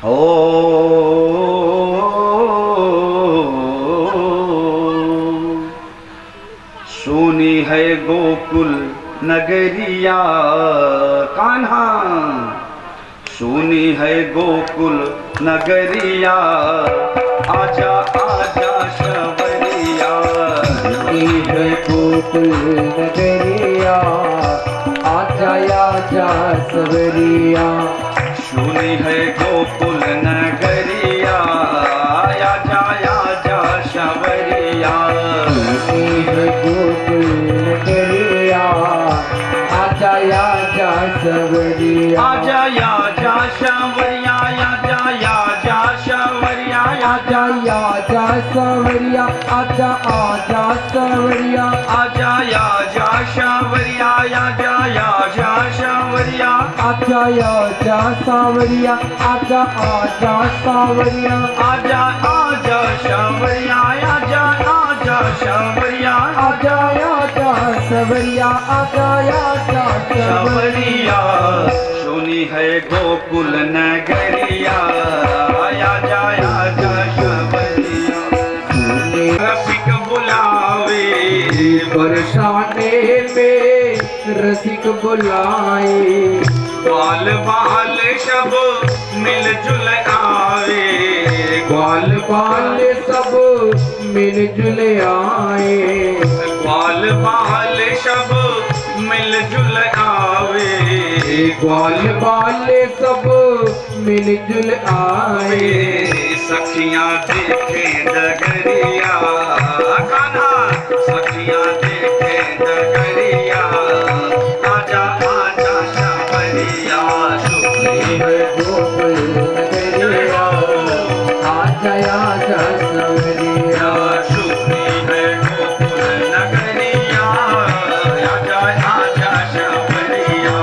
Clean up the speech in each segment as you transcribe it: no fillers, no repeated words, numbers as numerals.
हो सुनी है गोकुल नगरिया कान्हा, सुनी है गोकुल नगरिया, आजा आजा शबरिया। सुनी है गोकुल नगरिया, आजा आजा सवरिया। सुनी है गोकुल नगरिया, आजा आजा शबरिया। सुनी है गोकुल नगरिया, आजा आजा सवरिया। आजा आजा शबरिया, आजा आजा शबरिया, आजा आजा सवरिया, आजा आजा सवरिया। आजा आजा शबरिया, आजा आजा शबरिया। आजा आजा सावरिया, आजा आजा सावरिया। आजा आजा शबरिया, आजा आजा शबरिया। आजा आजा सवरिया, आजा आजा शबरिया सुनी है गोकुल नगरिया, आजा आजा शबरिया। रसिक बुलावे बरसाने में रसिक बुलाए, बाल बाल सब मिलजुल आवे। ग्वाल बाल सब मिलजुल आए, ग्वाल बाल सब मिलजुल आवे। ग्वाल बाल सब मिलजुल आए। सखियां देखे डगरिया कान्हा, सखियां देखे डगरिया, आजा आजा शबरिया। सुनी है गोकुल नगरिया, आजा आजा सवरिया। सुनी है गोकुल नगरिया, आजा आजा शबरिया।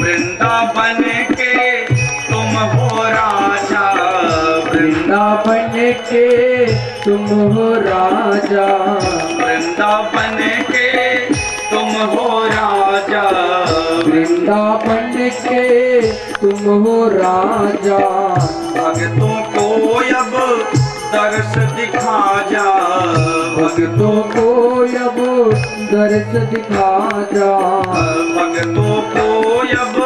वृंदावन के तुम हो राजा, वृंदावन के तुम हो राजा, वृंदावन के तुम हो राजा। वृंदावन के तुम हो राजा। भक्तों को अब दर्श दिखा जा, भक्तों को अब दर्श दिखा जा, भक्तों को अब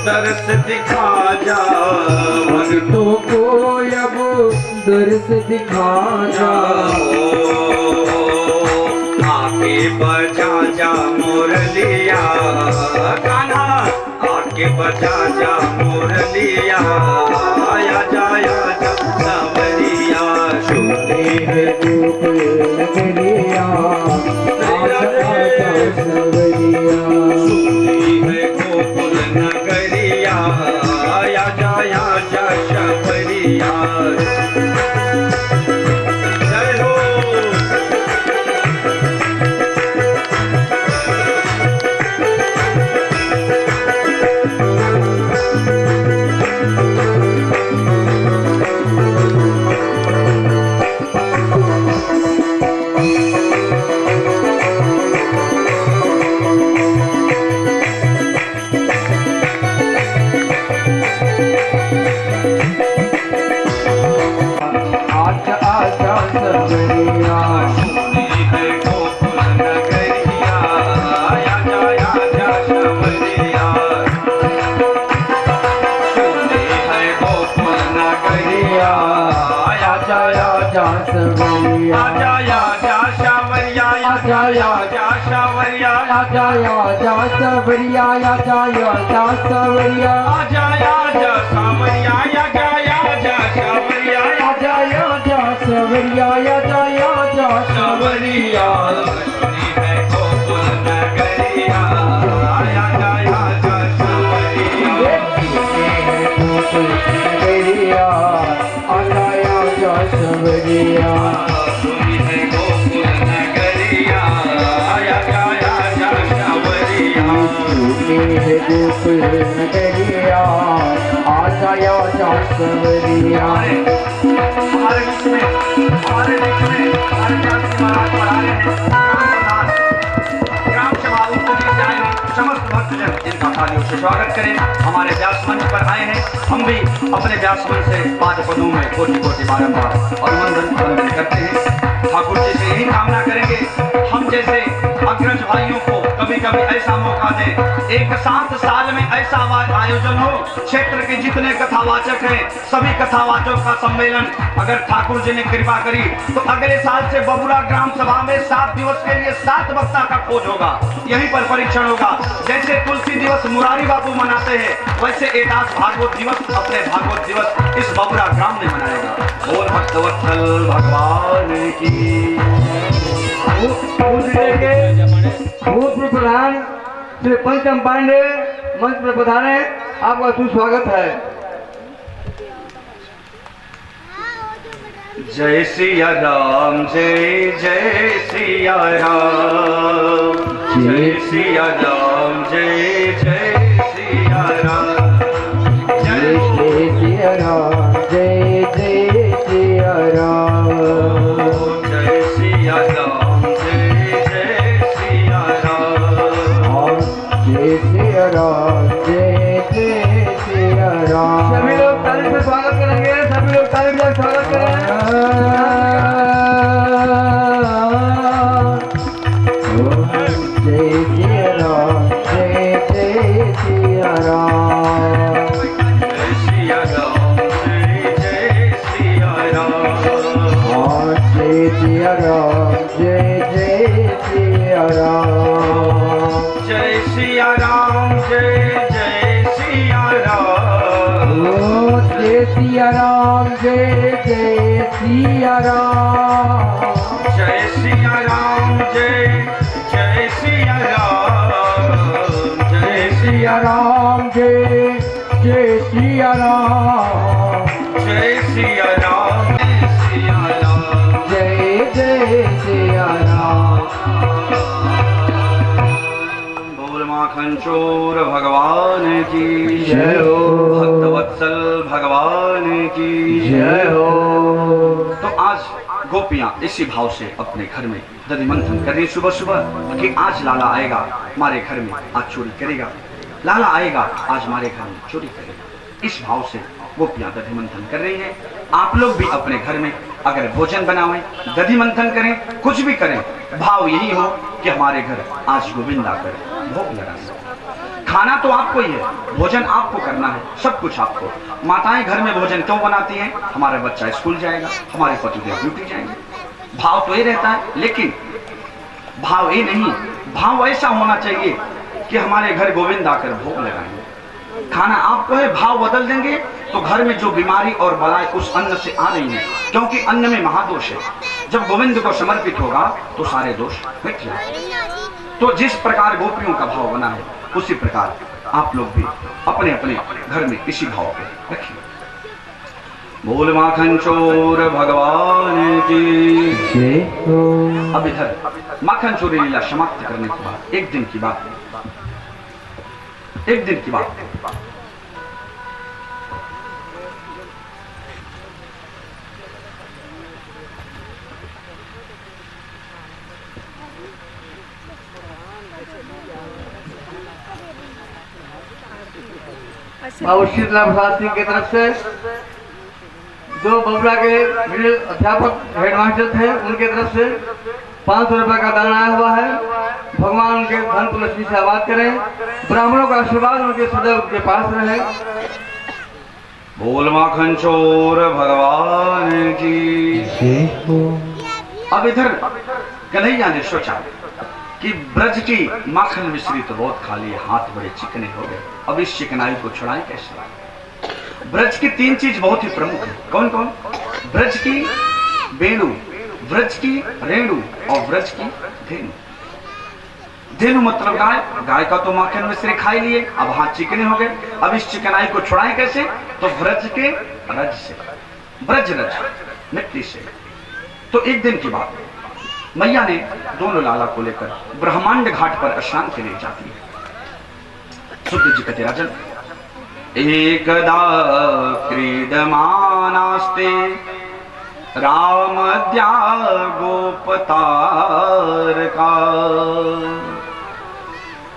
दर्श दिखा जा। भक्तों को अब दर्श दिखा जा। आके बजा जा मुरलिया कान्हा, आके बजा जा मुरलिया, आया जाया जा सवरिया। सुनी है गोकुल नगरिया, आजा आजा सवरिया। सुनी है गोकुल नगरिया, आया जाया जा शबरिया। जय हो आजा आजा सवरिया। सुनी है गोकुल नगरिया, आया जाया जा शबरिया। सुनी है गोकुल नगरिया, आया जाया आजा सवरिया। आजा आजा शबरिया, आजा आजा शबरिया। आजा आजा सवरिया, आजा आजा सवरिया। आजा आजा शबरिया, आजा आजा शबरिया। आजा आजा सवरिया, आजा आजा शबरिया सुनी है गोकुल नगरिया, आया जाया जा शबरिया। गोकुल नगरिया, सवरिया तुम्ही है गोकुल नगरिया आजा आजा सवरिया तुम्ही है गोकुल नगरिया आजा आजा सवरिया हमारे बीच में हमारे जाति महाराज पढ़ा रहे हैं ग्राम सभा समस्त भक्तजन इनका तालियों से स्वागत करें। हमारे व्यास मंच पर आए हैं, हम भी अपने व्यास मंच से पाद पदों में कोटि कोटि बारंबार और वंदन करते हैं। ठाकुर जी से यही कामना करेंगे हम जैसे अग्रज भाइयों को कभी कभी ऐसा मौका दे, एक 7 साल में ऐसा आयोजन हो, क्षेत्र के जितने कथावाचक हैं सभी कथावाचकों का सम्मेलन अगर ठाकुर जी ने कृपा करी तो अगले साल से बबुरा ग्राम सभा में 7 दिवस के लिए 7 वक्ता का खोज होगा, यहीं पर परीक्षण होगा। जैसे तुलसी दिवस मुरारी बापू मनाते हैं वैसे एकाश भागवत दिवस अपने भागवत दिवस इस बबुरा ग्राम में मनाएगा। बोल भक्तवत्सल भगवान की। भूतपूर्व प्रधान श्री पंचम पांडे मंच पर पधारे, आपका सुस्वागत है। जय सिया राम जय जय सिया राम जय सिया राम जय जय सिया राम जय सिया राम जय जय सिया राम जय सिया राम जय जय सिया राम जय सिया राम जय जय सिया राम। सभी लोग ताली से स्वागत करेंगे, सभी लोग ताली से स्वागत करेंगे। जय सिया राम जय जय सिया राम जय सिया राम जय जय सिया राम जय सिया राम जय जय सिया राम जय सिया राम जय जय सिया राम जय सिया राम जय जय सिया राम जय सिया राम जय जय सिया राम जय सिया राम जय जय सिया राम जय सिया राम जय सिया राम जय जय सिया राम। बोल माखन चोर भगवान की जय हो। भक्तवत्सल भगवान की जय हो। तो आज गोपियां इसी भाव से अपने घर में दधि मंथन कर रही सुबह सुबह कि आज लाला आएगा हमारे घर में, आज चोरी करेगा, लाला आएगा आज हमारे घर में चोरी करेगा। इस भाव से गोपियां दधि मंथन कर रही हैं। आप लोग भी अपने घर में अगर भोजन बनावें, दधि मंथन करें, कुछ भी करें, भाव यही हो कि हमारे घर आज गोविंद आकर भोग लगा सके। खाना तो आपको ही है, भोजन आपको करना है, सब कुछ आपको। माताएं घर में भोजन क्यों बनाती हैं? हमारा बच्चा स्कूल जाएगा, हमारे पतिदेव ड्यूटी जाएंगे, भाव तो ये रहता है। लेकिन भाव ये नहीं, भाव ऐसा होना चाहिए कि हमारे घर गोविंद आकर भोग लगाएंगे। खाना आपको है, भाव बदल देंगे तो घर में जो बीमारी और बलाएं उस अन्न से आ रही है, क्योंकि अन्न में महादोष है। जब गोविंद को समर्पित होगा तो सारे दोष मिट जाएंगे। तो जिस प्रकार गोपियों का भाव बना है उसी प्रकार आप लोग भी अपने अपने घर में इसी भाव पे रखिए। बोल माखन चोर भगवान की। अब इधर माखन चोरी लीला समाप्त करने के बाद एक दिन की बात बाबू शीतला प्रसाद सिंह की तरफ से जो बबुरा के मिडिल अध्यापक हेडमास्टर थे उनके तरफ से 500 रुपए का दान आया हुआ है। भगवान उनके धन को लक्ष्मी से आबाद करें, ब्राह्मणों का आशीर्वाद उनके सदैव उनके पास रहे। बोल माखन चोर भगवान की। अब इधर कन्हैया ने सोचा कि ब्रज की माखन मिश्री तो बहुत खा ली, हाथ बड़े चिकने हो गए, अब इस चिकनाई को छुड़ाएं कैसे? ब्रज की 3 चीज बहुत ही प्रमुख है। कौन कौन? ब्रज की वेणु, ब्रज की रेणु और ब्रज की धेनु। धेनु मतलब गाय, गाय का तो माखन मिश्री खाई लिए, अब हाथ चिकने हो गए, अब इस चिकनाई को छुड़ाएं कैसे? तो ब्रज के रज से, ब्रज रज मिट्टी से। तो एक दिन की बात, मैया ने दोनों लाला को लेकर ब्रह्मांड घाट पर स्नान के लिए जाती है। सुखदेव जी कहते राजन, एकदा क्रीडमानास्ते रामद्या गोपतारका,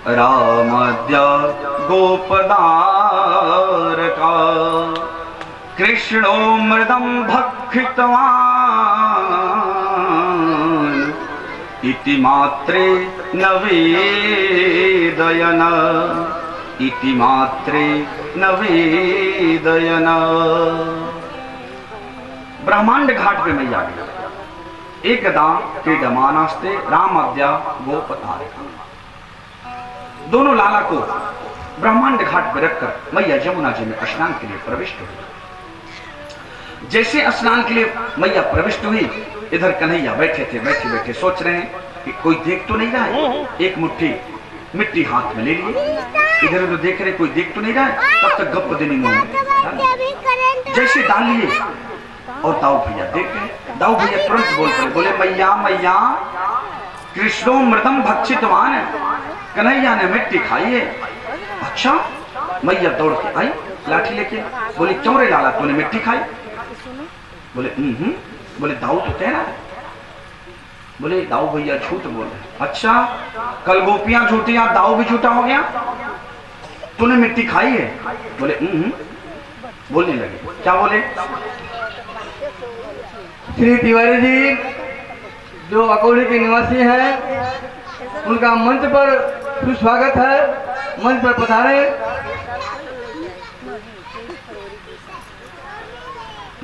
रामद्या गोपतारका, कृष्णो मृदं भक्षितवान् इति मात्रे न वेदयन्, इति मात्रे न वेदयन्। ब्रह्मांड घाट पे मैया गई। एकदा क्रीडमानास्ते रामद्या गोपतारका, दोनों लाला को ब्रह्मांड घाट पर रखकर मैया यमुना जी में स्नान के लिए प्रविष्ट हुई। जैसे स्नान के लिए मैया प्रविष्ट हुई, इधर कन्हैया बैठे थे, बैठे बैठे सोच रहे हैं कि कोई देख तो नहीं रहा है। एक मुट्ठी मिट्टी हाथ में ले लिए, इधर उधर देख रहे कोई देख तो नहीं रहा है। तब तक गप्प देने मुंह में जैसे डाल लिए और दाऊ भैया देख गए। दाऊ भैया तुरंत बोल पड़े, बोले मैया मैया कृष्णो मृदम भक्षितवान, कन्हैया ने मिट्टी खाई है। अच्छा, मैया दौड़ के आई लाठी लेके, बोले क्यों रे लाला तूने मिट्टी खाई? बोले बोले दाऊ तो कह रहा है। बोले दाऊ भैया झूठ बोल रहे। अच्छा, कल गोपियां झूठियां दाऊ भी झूठा हो गया, तूने मिट्टी खाई है? बोले बोलने लगे। क्या बोले? श्री तिवारी जी जो अकोले के निवासी हैं, उनका मंच पर सुस्वागत है, मंच पर पधारे।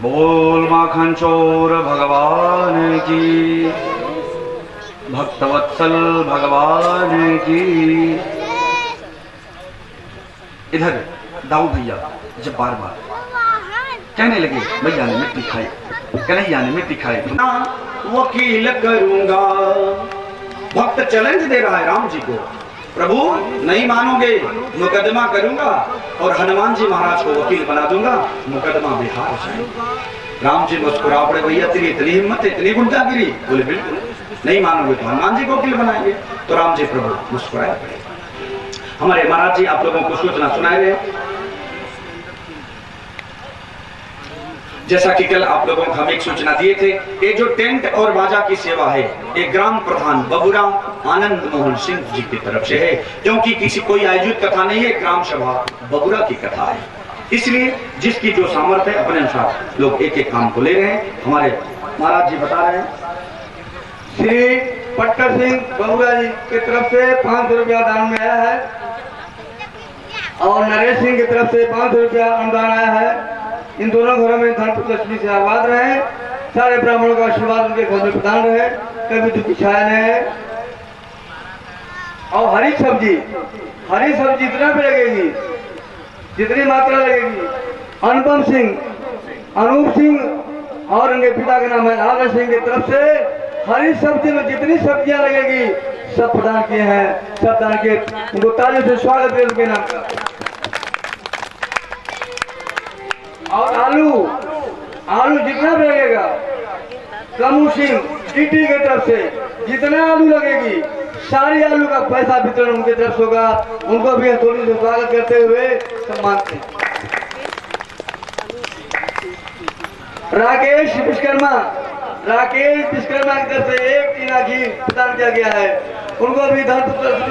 बोल माखन चोर भगवान की, भक्तवत्सल भगवान की। इधर दाऊ भैया जब बार बार कहने लगे भैया ने मिट्टी खाई, कन्हैया ने मिट्टी खाई, वकील करूंगा। भक्त चैलेंज दे रहा है राम जी को, प्रभु नहीं मानोगे मुकदमा करूंगा और हनुमान जी महाराज को वकील बना दूंगा, मुकदमा बिहार जाएगा। राम जी मुस्कुरा पड़े, भैया तेरी इतनी हिम्मत है, इतनी गुंडागिरी? बोले बिल्कुल, नहीं मानोगे तो हनुमान जी को वकील बनाएंगे। तो राम जी प्रभु मुस्कुराए पड़े। हमारे महाराज जी आप लोगों को सूचना सुनाए गए, जैसा कि कल आप लोगों को हम एक सूचना दिए थे। ये जो टेंट और बाजा की सेवा है, ये ग्राम प्रधान बबुरा आनंद मोहन सिंह जी की तरफ से है, क्योंकि किसी कोई आयोजित कथा नहीं है, ग्राम सभा बबुरा की कथा है। इसलिए जिसकी जो सामर्थ्य है अपने अनुसार लोग एक एक काम को ले रहे हैं। हमारे महाराज जी बता रहे हैं, श्री पट्टर सिंह बबुरा जी की तरफ से 500 रुपया दान में आया है और नरेश सिंह की तरफ से 500 रुपया अनुदान आया है। इन दोनों घरों में धन लक्ष्मी से आबाद रहे, सारे ब्राह्मणों का आशीर्वाद उनके घर में प्रदान रहे, कभी दुखी छाया नहीं है। और हरी सब्जी जितना भी लगेगी, जितनी मात्रा लगेगी, अनुपम सिंह, अनूप सिंह और उनके पिता का नाम है आदर्श सिंह की तरफ से हरी सब्जी में जितनी सब्जियां लगेगी सब प्रदान किए हैं, सब दान किए। उनको तालियों से स्वागत है उनके नाम का। और आलू जितना भी लगेगा, कमू सिंह टीटी की तरफ से जितना आलू लगेगी सारी आलू का पैसा वितरण उनकी तरफ से होगा। उनको भी थोड़ी से स्वागत करते हुए सम्मान से राकेश विश्वकर्मा की तरफ से 1 टीना घी प्रदान किया गया है। उनको भी धन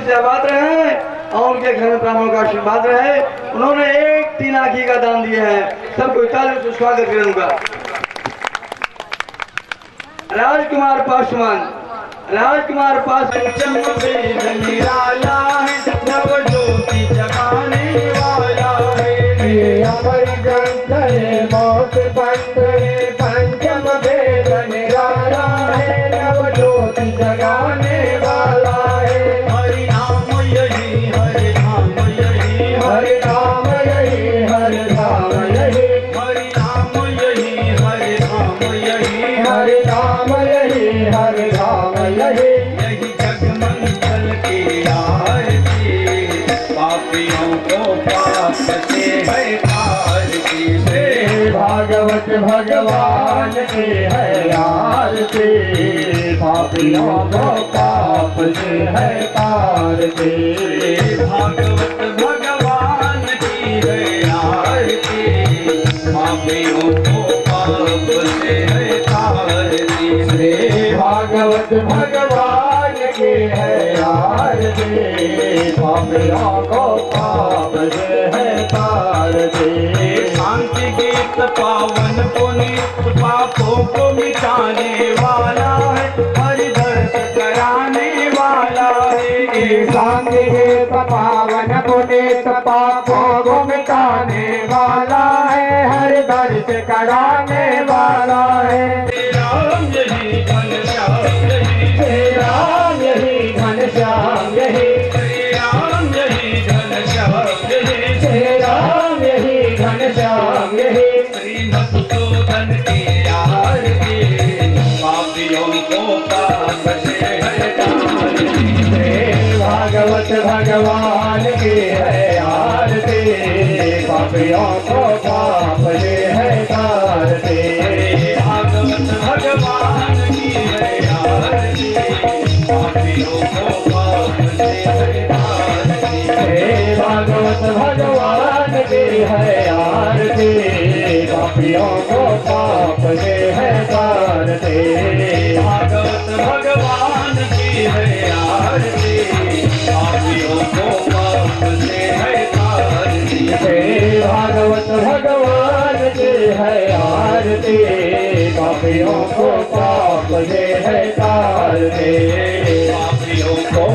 से आबाद रहे और उनके घर में ब्राह्मणों का आशीर्वाद रहे। उन्होंने 1 टीना घी का दान दिया है। सबको तालियों से स्वागत करूंगा। राजकुमार पासवान निराला है, नव ज्योति जगाने वाला है। अमर ग्रंथ है, मौत बंध है, पंचम वेद निराला है, नव ज्योति जगाने वाला है। हरि नाम यही, हरि नाम यही, हरि नाम यही, हरि नाम यही, हरि नाम यही, हरि नाम यही, हरि नाम यही, हरि नाम यही, यही जग मंगल की आरती। भगवान की है आरती, पापियों को पाप से है तारती। भागवत भगवान की है आरती, पापियों को पाप से है तारती। श्री भागवत भगवान की है आरती, पापियों को पाप से है तारती। शांति गीत पावन पुनीत पापों को मिटाने वाला है, हरि दर्श कराने वाला है। शांति गीत पावन पुनीत पापों को मिटाने वाला है, हर दर्श कराने वाला है। राम यही घनश्याम यही, राम यही घनश्याम यही, राम यही घनश्याम यही, राम यही घनश्याम यही। श्री मधुसूदन की आरती, पापियों को पाप से हटाती। भागवत भगवान की है आरती, पापियों को पाप से है तारती। भागवत भगवान की है आरती, पापियों को पाप से हटाती। भागवत भगवान की है आरती, पापियों को पाप से है तारती। भागवत भगवान की है आरती, पापियों को पाप से है तारती। भागवत भगवान की है आरती, पापियों को पाप से है तारती। पापियों को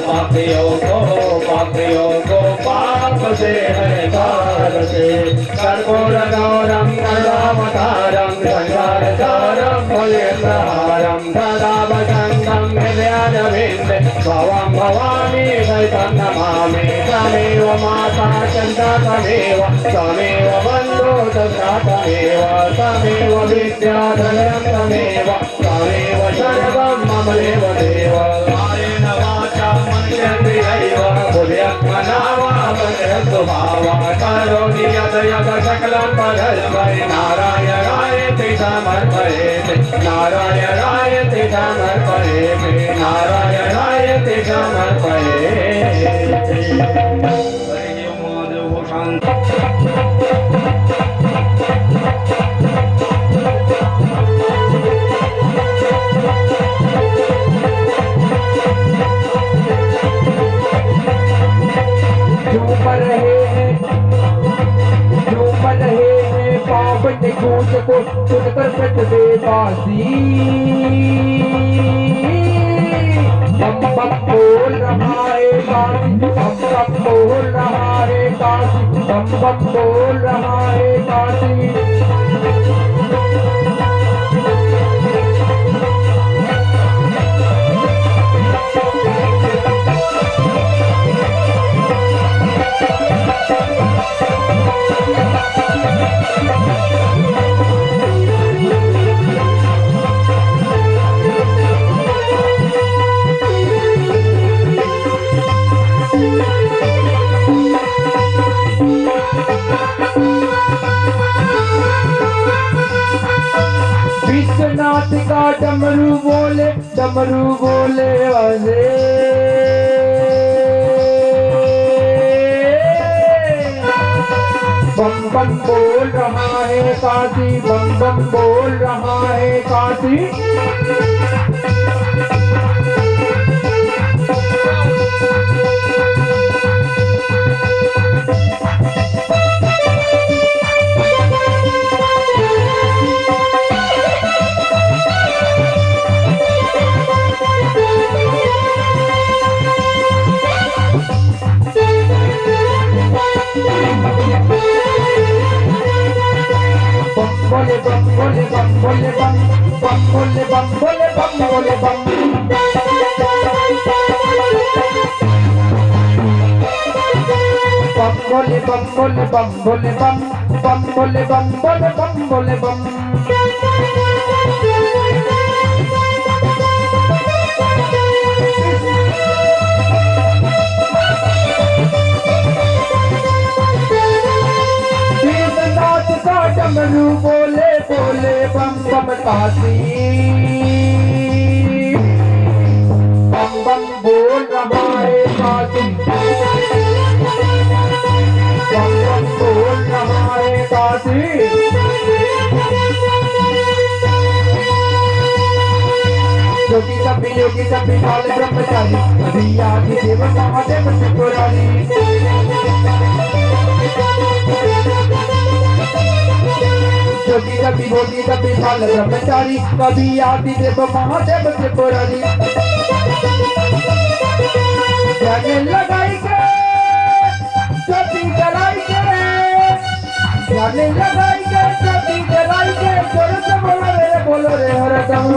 पापियों को पापियों को पाप से है तारती। कर्पूर गौरम करुणावतारम संसारसारम भुजगेन्द्रहारम सदा वसन्तं हृदयारविन्दे भवं भवानी सहितं नमामि। त्वमेव माता चन्द्र त्वमेव त्वमेव बन्धु तथा त्वमेव त्वमेव विद्याधरं त्वमेव त्वमेव सर्वं मम देव देव। कायेन वाचा मनसेन्द्रियैव बुद्ध्यात्मना वा मनोभावा करोमि यत् यत् सकलं परस्मै नारायणायति समर्पयेत् नारायणायति समर्पयेत् नारायणायति समर्पयेत्। हरि ओम माधव शांति। पावन गूंज को सुनकर प्रत देवासी बम बम बोल रहा है काशी, बम बम बोल रहा है काशी, बम बम बोल रहा है काशी। विश्वनाथ का डमरू बोले वाले बम बम बोल रहा है काशी, बम बम बोल रहा है काशी। बोले बम बोले बम बोले बम बम बोले बम बोले बम बोले बम। बम बोले बम बोले बम बोले बम बम बोले बम बोले बम बोले बम। डमरू बोले बोले बम काशी बम बम बोल रहा है काशी बम बम बोल रहा है काशी योगी सभी काल ब्रह्मचारी अभी आदि देव महादेव त्रिपुरारी योगी सभी काल ब्रह्मचारी कभी आदि देव महादेव त्रिपुरारी जाने लगाई के ज्योति जलाई के जाने लगाई के ज्योति जलाई के जोर से बोलो रे हरदम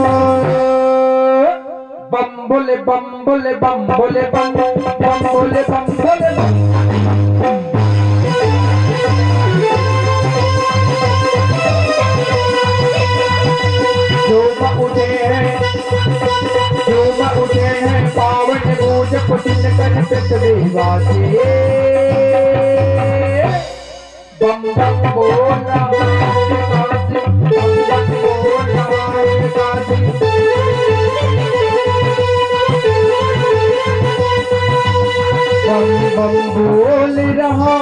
बम बोले बम बोले बम बोले बम बम बोले बम बोले बम जो उठे हैं पावन पूज पुटिन कर पृथ्वी वासी बम बम बोल रहा है काशी बम बम बोल रहा है काशी बम बम बोल रहा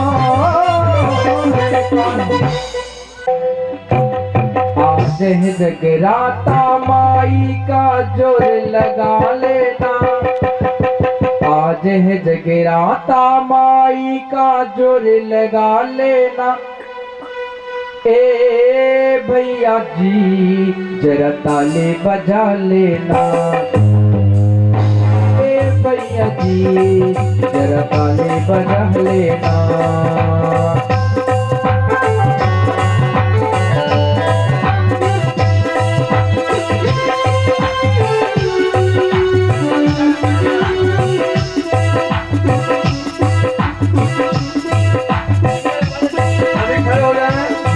आज है जगराता माई का जोर लगा लेना आज है जगराता माई का जोर लगा लेना ए भैया जी जरा ताले बजा लेना भैया जी जरा ताले बजा लेना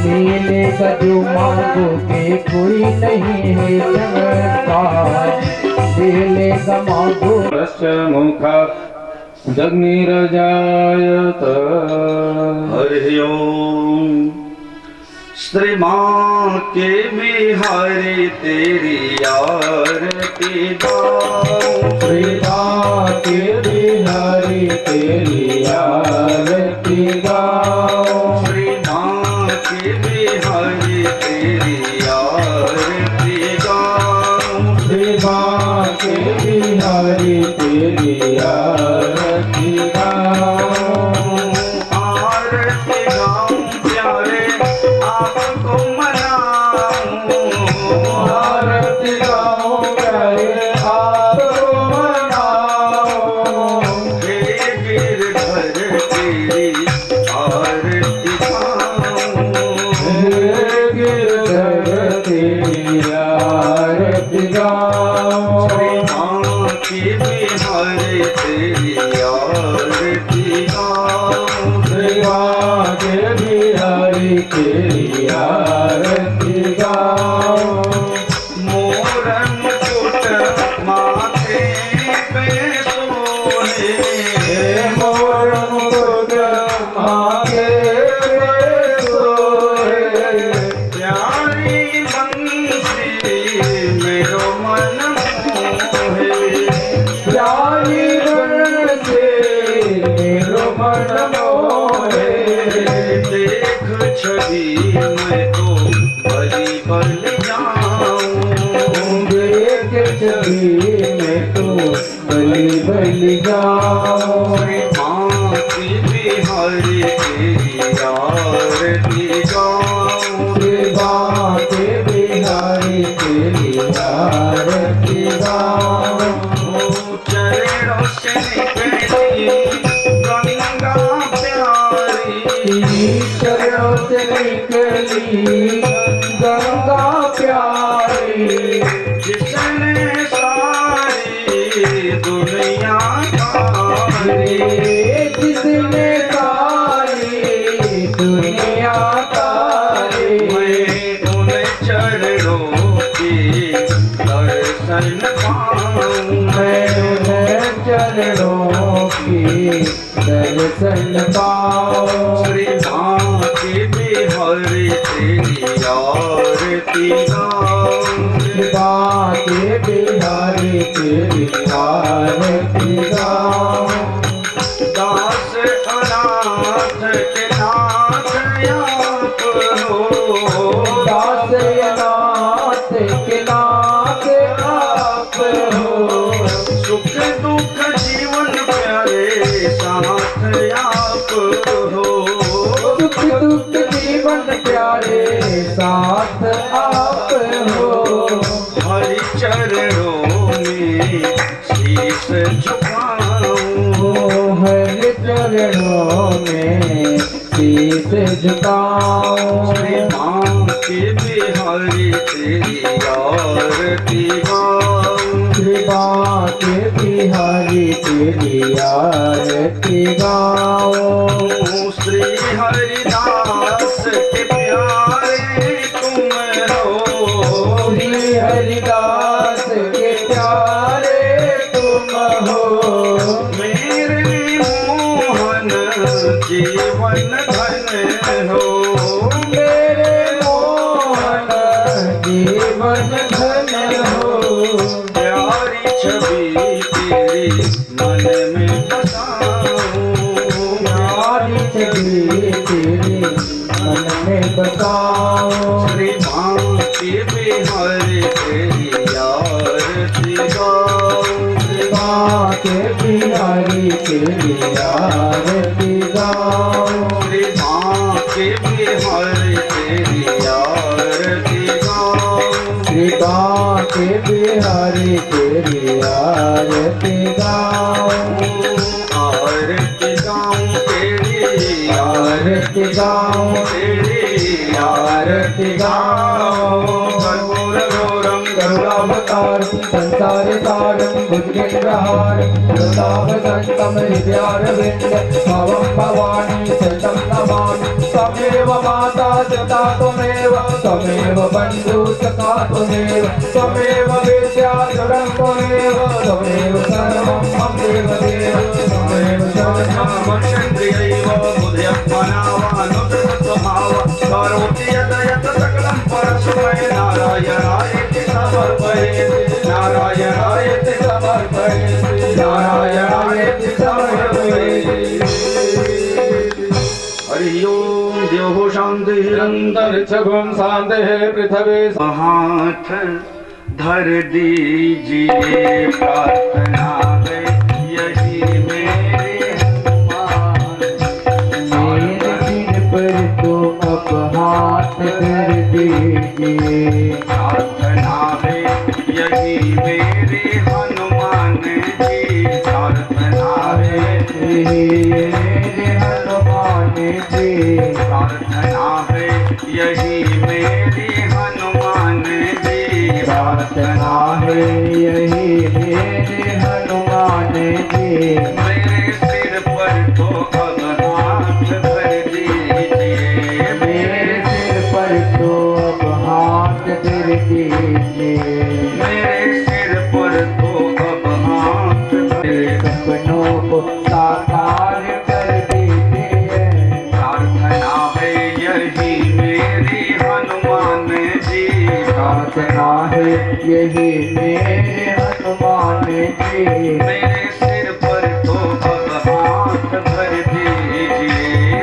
मेले का जो मांगोगे कोई नहीं है चमत्कार मेले का मांगो मुख जग्निरजायत हरि ओम श्री माँ के बिहारी तेरी आरती गाऊं श्री माँ के बिहारी तेरी आरती गाऊं श्री माँ के बिहारी तेरी आरती गाऊं श्री माँ के बिहारी तेरी आरती गाऊं आरती गाऊं प्यारे आपको मनाऊं आरती गाऊं प्यारे आपको मनाऊं हे गिरधर तेरी आरती गाऊं गिरधर तेरी आरती गाऊं श्री माँ की बिहारी तेरी आरती गाऊं श्री माँ के बिहारी तेरी आरती गाऊं मोरन मुकुट माथे पे सोहे हे मोर मुकुट माथे पे सोहे प्यारी बंसी मेरो मन मोहे प्यारी बंसी मेरो मन मोहे देख छवि मैं तो बलि बल जाऊं देख छवि में तो बलि बलि गाऊं श्री माँ की बिहारी तेरी आरती गाऊं श्री माँ के बिहारी तेरी आरती गाऊं चरणों से निकली गंगा प्यारी चरणों से निकली गंगा प्यारी जिसने सारी दुनिया रे जिसने सारी दुनिया तारी मैं उन चरणों के दर्शन पाऊं मैं उन्हें चरणों की दर्शन पाऊं श्री माँ की बिहारी तेरी आरती गाऊं कृपा के बिहारी तेरी आरती गाऊं। दास अनाथ के नाथ आप हो, दास अनाथ के नाथ आप हो। सुख दुख जीवन प्यारे साथ आप हो, सुख दुख जीवन प्यारे साथ आप हो। हरि चरणों में शीश झुकाऊं, हरि चरणों में शीश झुकाऊं। श्री मां के बिहारी तेरी आरती गाऊं, श्री मां के बिहारी तेरी आरती गाऊं। श्री हरिदास के प्यारे तुम हो, श्री हरिदास के प्यारे तुम हो। मेरे मोहन जीवन धन हो, मेरे मोहन जीवन धन हो। प्यारी छवि तेरी मन में बसाऊं, प्यारी छवि तेरी मन में बसाऊं। श्री मां के बिहारी तेरी आरती गाऊं, श्री मां के बिहारी तेरी आरती गाऊं। श्री मां के बिहारी तेरी आरती गाऊं, श्री मां के बिहारी तेरी आरती गाऊं। आरती गाऊं तेरी आरती गाऊं तेरी आरती गाऊं। कर्पूर गौरम करुणावतार संसार सारं भुजगेन्द्रहारं प्रतापसंतं हृदयारविन्द भवं भवानी शतं नमामि। त्वमेव माता पिता त्वमेव, त्वमेव बन्धु सखा त्वमेव, त्वमेव विद्या जडं त्वमेव, त्वमेव सर्वं मम देव देव, त्वमेव शरणं वर्षन्द्रियैव बुद्ध्यत्मनावानुतस्वभाव करोति यत् यत् सकलं परस्मै नारायणायेति समर्पयेत्, नारायणायेति समर्पयेत्, नारायणायेति समर्पयेत्। हरि ओम देवो शांति अंतरिक्षगुं शान्तिः पृथिवी। हाथ धर दीजिए प्रार्थना है यही मेरे हनुमान। मेरे सिर पर तो अब हाथ धर दीजिए। प्रार्थना है यही मेरे हनुमान जी, प्रार्थना है मेरे हनुमान जी। प्रार्थना है यही मेरी हनुमान जी, प्रार्थना है यही मेरे हनुमान जी। मेरे सिर पर तो अब हाथ धर दीजिए, मेरे सिर पर तो अब हाथ धर दीजिए। मेरे सिर पर तो अब हाथ धर। सपनों को साकार कर दीजिए। प्रार्थना है यही मेरी हनुमान जी, प्रार्थना है यही मेरे हनुमान जी। मेरे सिर पर तो अब हाथ धर दीजिए,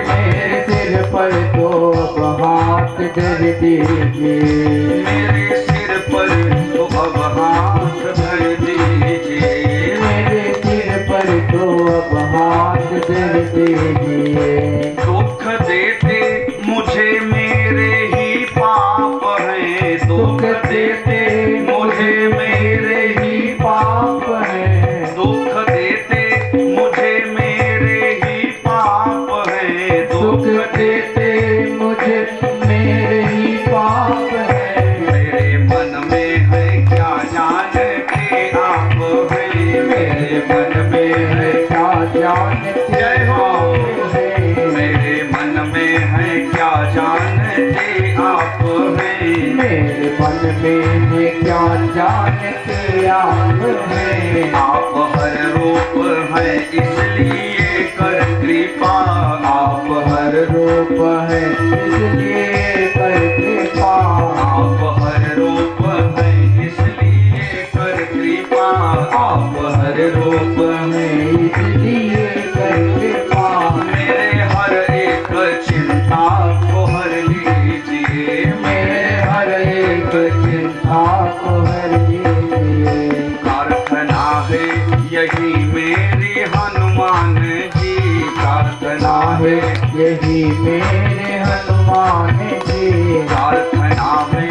मेरे सिर पर तो अब हाथ धर दीजिए। मेरे सिर पर तो अब हाथ धर दीजिए, मेरे सिर पर तो अब हाथ धर दीजिए। दुख देते मुझे मेरे ही पाप हैं, दुख देते मुझे मेरे ही पाप है। दुख देते मुझे मेरे ही पाप हैं, दुख देते मुझे मेरे ही पाप है। मेरे मन में है क्या जान के आप हैं, मेरे मन में है क्या जानते जय हो। हैं। मेरे मन में है क्या जानते आप हैं, मेरे मन में है क्या जानते आप हैं। आप हर रूप हैं इसलिए कर कृपा, आप हर रूप है इसलिए कर कृपा। आप हर रूप चिंता को हर दीजिए। प्रार्थना है यही मेरी हनुमान जी, प्रार्थना है यही मेरे हनुमान जी। प्रार्थना है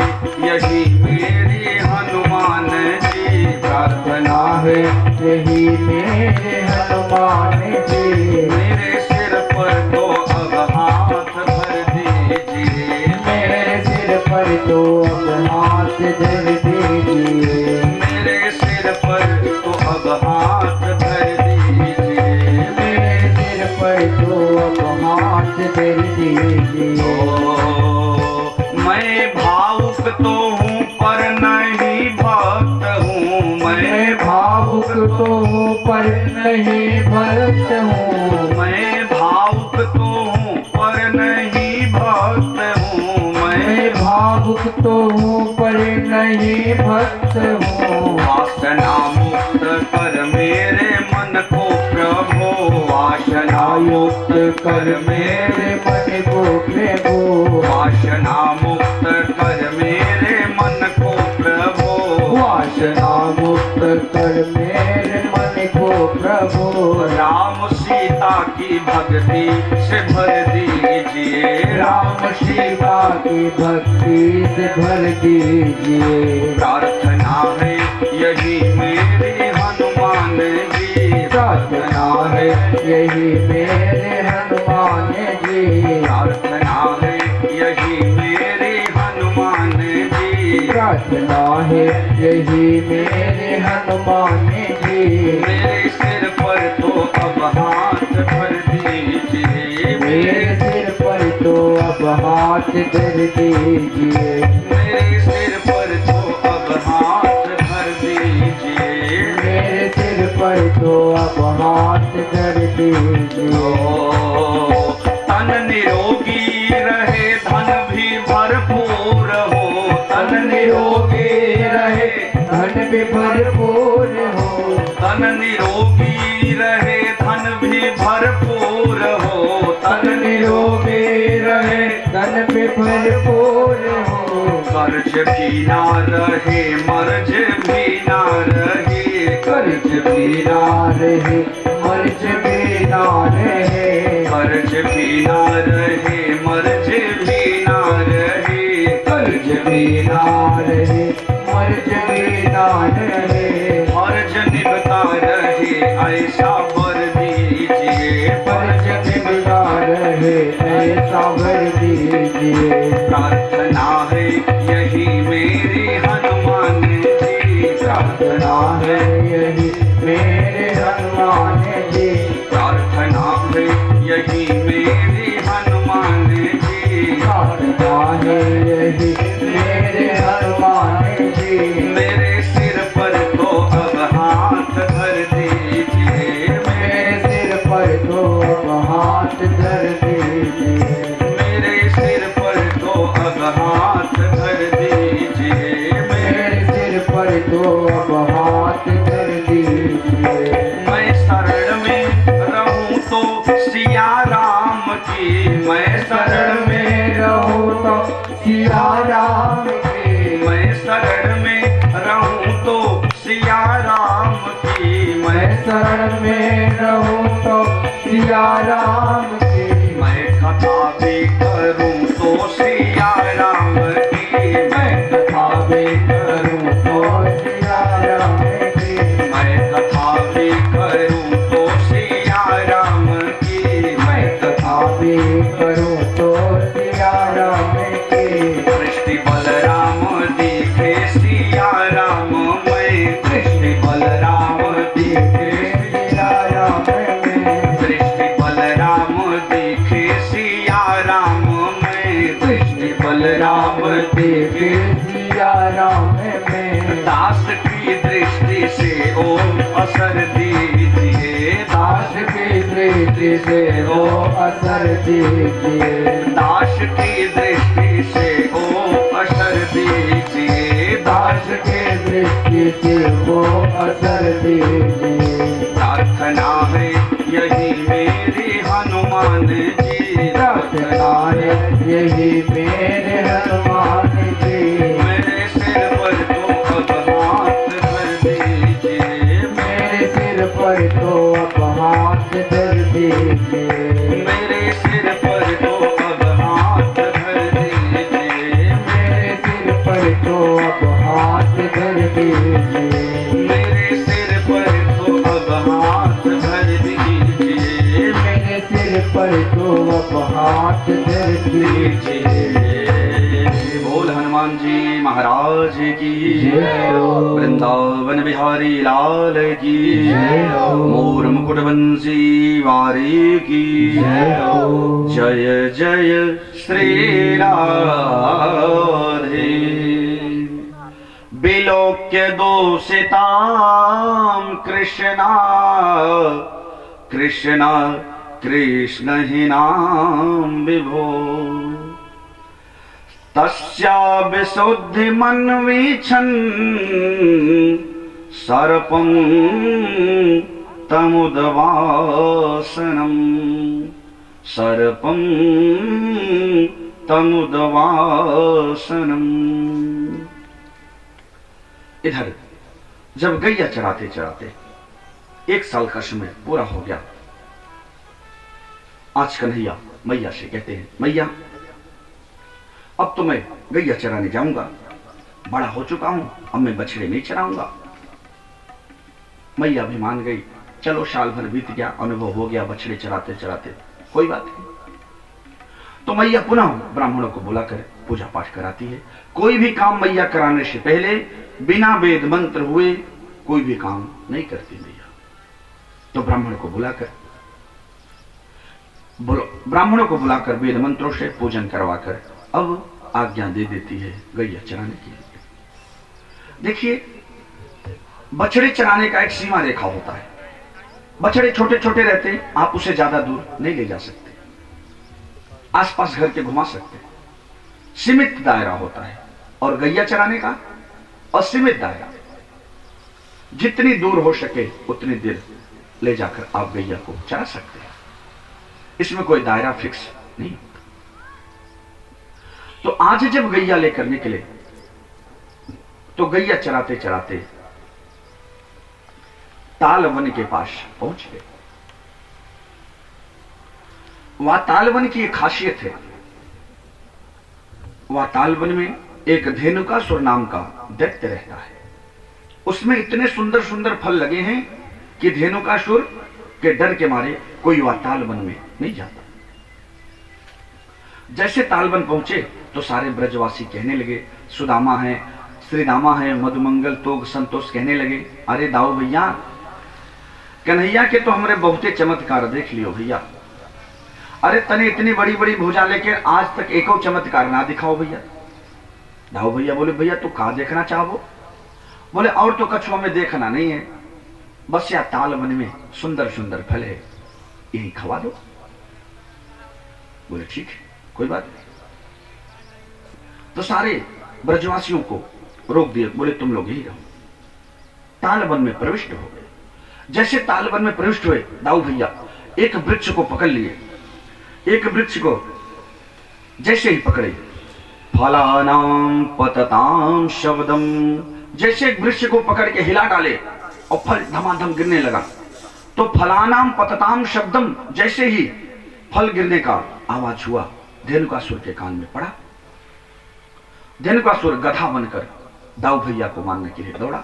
यही मेरी हनुमान जी, प्रार्थना है यही मेरे हनुमान जी। मेरे सिर पर तो अब हाथ भर दीजिए, मेरे सिर पर तो अब हाथ धर दीजिए। मेरे सिर पर तो अब हाथ भर दीजिए, मेरे सिर पर तो अब हाथ धर दीजिए। मैं भावुक तो हूँ पर नहीं भक्त हूँ, मैं भावुक तो हूँ पर नहीं भक्त हूँ। मैं भावुक तो हूँ पर नहीं भक्त हूँ, मैं भावुक तो हूँ पर नहीं भक्त हूँ। वासना मुक्त कर मेरे मन को प्रभु, वासना मुक्त कर मेरे मन को प्रभु। वासना मुक्त कर मेरे मन को प्रभु, वासना मुक्त कर मेरे मन को प्रभु। राम सीता की भक्ति से भर दीजिए, राम सीता की भक्ति से भर दीजिए। प्रार्थना है यही मेरी हनुमान जी, प्रार्थना है यही मेरे हनुमान जी। प्रार्थना है यही मेरी हनुमान जी, प्रार्थना है यही मेरे हनुमान जी। मेरे सिर पर तो अब हाथ भर दीजिए, मेरे सिर पर तो अब हाथ धर दीजिए। मेरे सिर पर तो अब हाथ भर दीजिए। मेरे सिर पर तो अब हाथ धर दीजिए। तन निरोगी रहे धन भी भरपूर हो, तन निरोगी रहे धन भी भरपूर हो। तन निरोगी रहे धन भी भरपूर हो, तन निरोगी रहे धन भी भरपूर हो। कर्ज भी ना रहे मर्ज भी ना रहे, कर्ज भी ना रहे मर्ज भी ना रहे। कर्ज भी ना रहे मर्ज भी ना रहे, कर्ज भी ना रहे मर्ज भी ना रहे। फर्ज निभता रहे ऐसा वर दीजिए, फर्ज निभता रहे ऐसा भर दीजिए। प्रार्थना है यही मेरी हनुमान जी, प्रार्थना है यही मेरे हनुमान जी। प्रार्थना है यही मेरी हनुमान जी, प्रार्थना है यही मेरे हनुमान जी। मेरे सिर पर तो अब हाथ धर दीजिए, मेरे सिर पर तो अब हाथ धर दीजिए। मेरे सिर पर तो अब हाथ धर दीजिए, मेरे सिर पर तो अब हाथ धर दीजिए। मैं शरण में रहूं तो सिया राम की, मैं शरण में रहूं तो सिया राम की। मैं शरण में रहूं तो सिया राम की, मैं शरण में रहूं तो सिया राम की। मैं कथा भी करूं तो सिया राम की, मैं कथा भी करूं तो सिया राम की। मैं कथा भी करूं तो सिया राम की, मैं कथा भी करूं तो सिया राम की। दृष्टि बलराम दिखे सिया राम मैं, दृष्टि बलराम दिखे सिया राम में। दृष्टि बलराम दिखे सिया राम मैं, दृष्टि बलराम देखे सिया राम में। दास की दृष्टि से ओम असर दीजिए, दास की दृष्टि से ओ असर दीजिए। दास की दृष्टि से ओम असर दीजिए, दास की दृष्टि से वो असर दीजिए। प्रार्थना है यही मेरी हनुमान जी, प्रार्थना है यही मेरे हनुमान जी। मेरे सिर दीजिए, मेरे सिर पर तो अब हाथ धर दीजिए, मेरे सिर पर तो अब हाथ धर दीजिए। बोल हनुमान जी महाराज की जय हो, वृंदावन बिहारी लाल की जय हो, मोर मुकुट बंसी वारी की जय हो, जय जय श्री राधे। विलोक्य दोषितां कृष्णा कृष्णा कृष्ण हि नाम विभो, तस्या विशुद्धि मन्वीक्षन् सर्पं तमुद्वासनम्, सर्पं तमुद्वासनम्। इधर जब गैया चराते चराते 1 साल का समय पूरा हो गया, आज कन्हैया मैया से कहते हैं, मैया अब तो मैं गैया चराने जाऊंगा, बड़ा हो चुका हूं, अब मैं बछड़े नहीं चराऊंगा। मैया भी मान गई, चलो साल भर बीत गया, अनुभव हो गया बछड़े चराते चराते, कोई बात नहीं। तो मैया पुनः ब्राह्मणों को बुलाकर पूजा पाठ कराती है। कोई भी काम मैया कराने से पहले बिना वेद मंत्र हुए कोई भी काम नहीं करती मैया। तो ब्राह्मणों को बुलाकर वेद मंत्रों से पूजन करवाकर अब आज्ञा दे देती है गैया चराने के लिए। देखिए, बछड़े चराने का एक सीमा रेखा होता है। बछड़े छोटे छोटे रहते हैं, आप उसे ज्यादा दूर नहीं ले जा सकते, आसपास घर के घुमा सकते, सीमित दायरा होता है। और गैया चराने का असीमित दायरा, जितनी दूर हो सके उतनी देर ले जाकर आप गैया को चरा सकते हैं, इसमें कोई दायरा फिक्स नहीं होता। तो आज जब गैया लेकर निकले तो गैया चराते चराते तालवन के पास पहुंच गए। वह तालवन की एक खासियत है, वह तालवन में एक धेनुकासुर नाम का दैत्य रहता है। उसमें इतने सुंदर सुंदर फल लगे हैं कि धेनुकासुर के डर के मारे कोई वह तालवन में नहीं जाता। जैसे तालवन पहुंचे तो सारे ब्रजवासी कहने लगे, सुदामा है, श्रीदामा है, मधुमंगल, तोग, संतोष कहने लगे, अरे दाऊ भैया, कन्हैया के तो हमरे बहुते चमत्कार देख लियो भैया। अरे तने इतनी बड़ी बड़ी भुजा लेके आज तक एको चमत्कार ना दिखाओ भैया। दाऊ भैया बोले, भैया तू कहा देखना चाहो? बोले और तो कछुआ में देखना नहीं है, बस या तालवन में सुंदर सुंदर फल है, यही खवा दो। बोले ठीक है, कोई बात नहीं। तो सारे ब्रजवासियों को रोक दिए, बोले तुम लोग यही रहो। तालवन में प्रविष्ट हो गए। जैसे तालवन में प्रविष्ट हुए, दाऊ भैया एक वृक्ष को पकड़ लिए। एक वृक्ष को जैसे ही पकड़े, फलानां पततां शब्दम, जैसे एक वृक्ष को पकड़ के हिला डाले और फल धमाधम गिरने लगा, तो फलानां पततां शब्दम, जैसे ही फल गिरने का आवाज हुआ, धेनुकासुर के कान में पड़ा। धेनुकासुर गधा बनकर दाऊ भैया को मारने के लिए दौड़ा।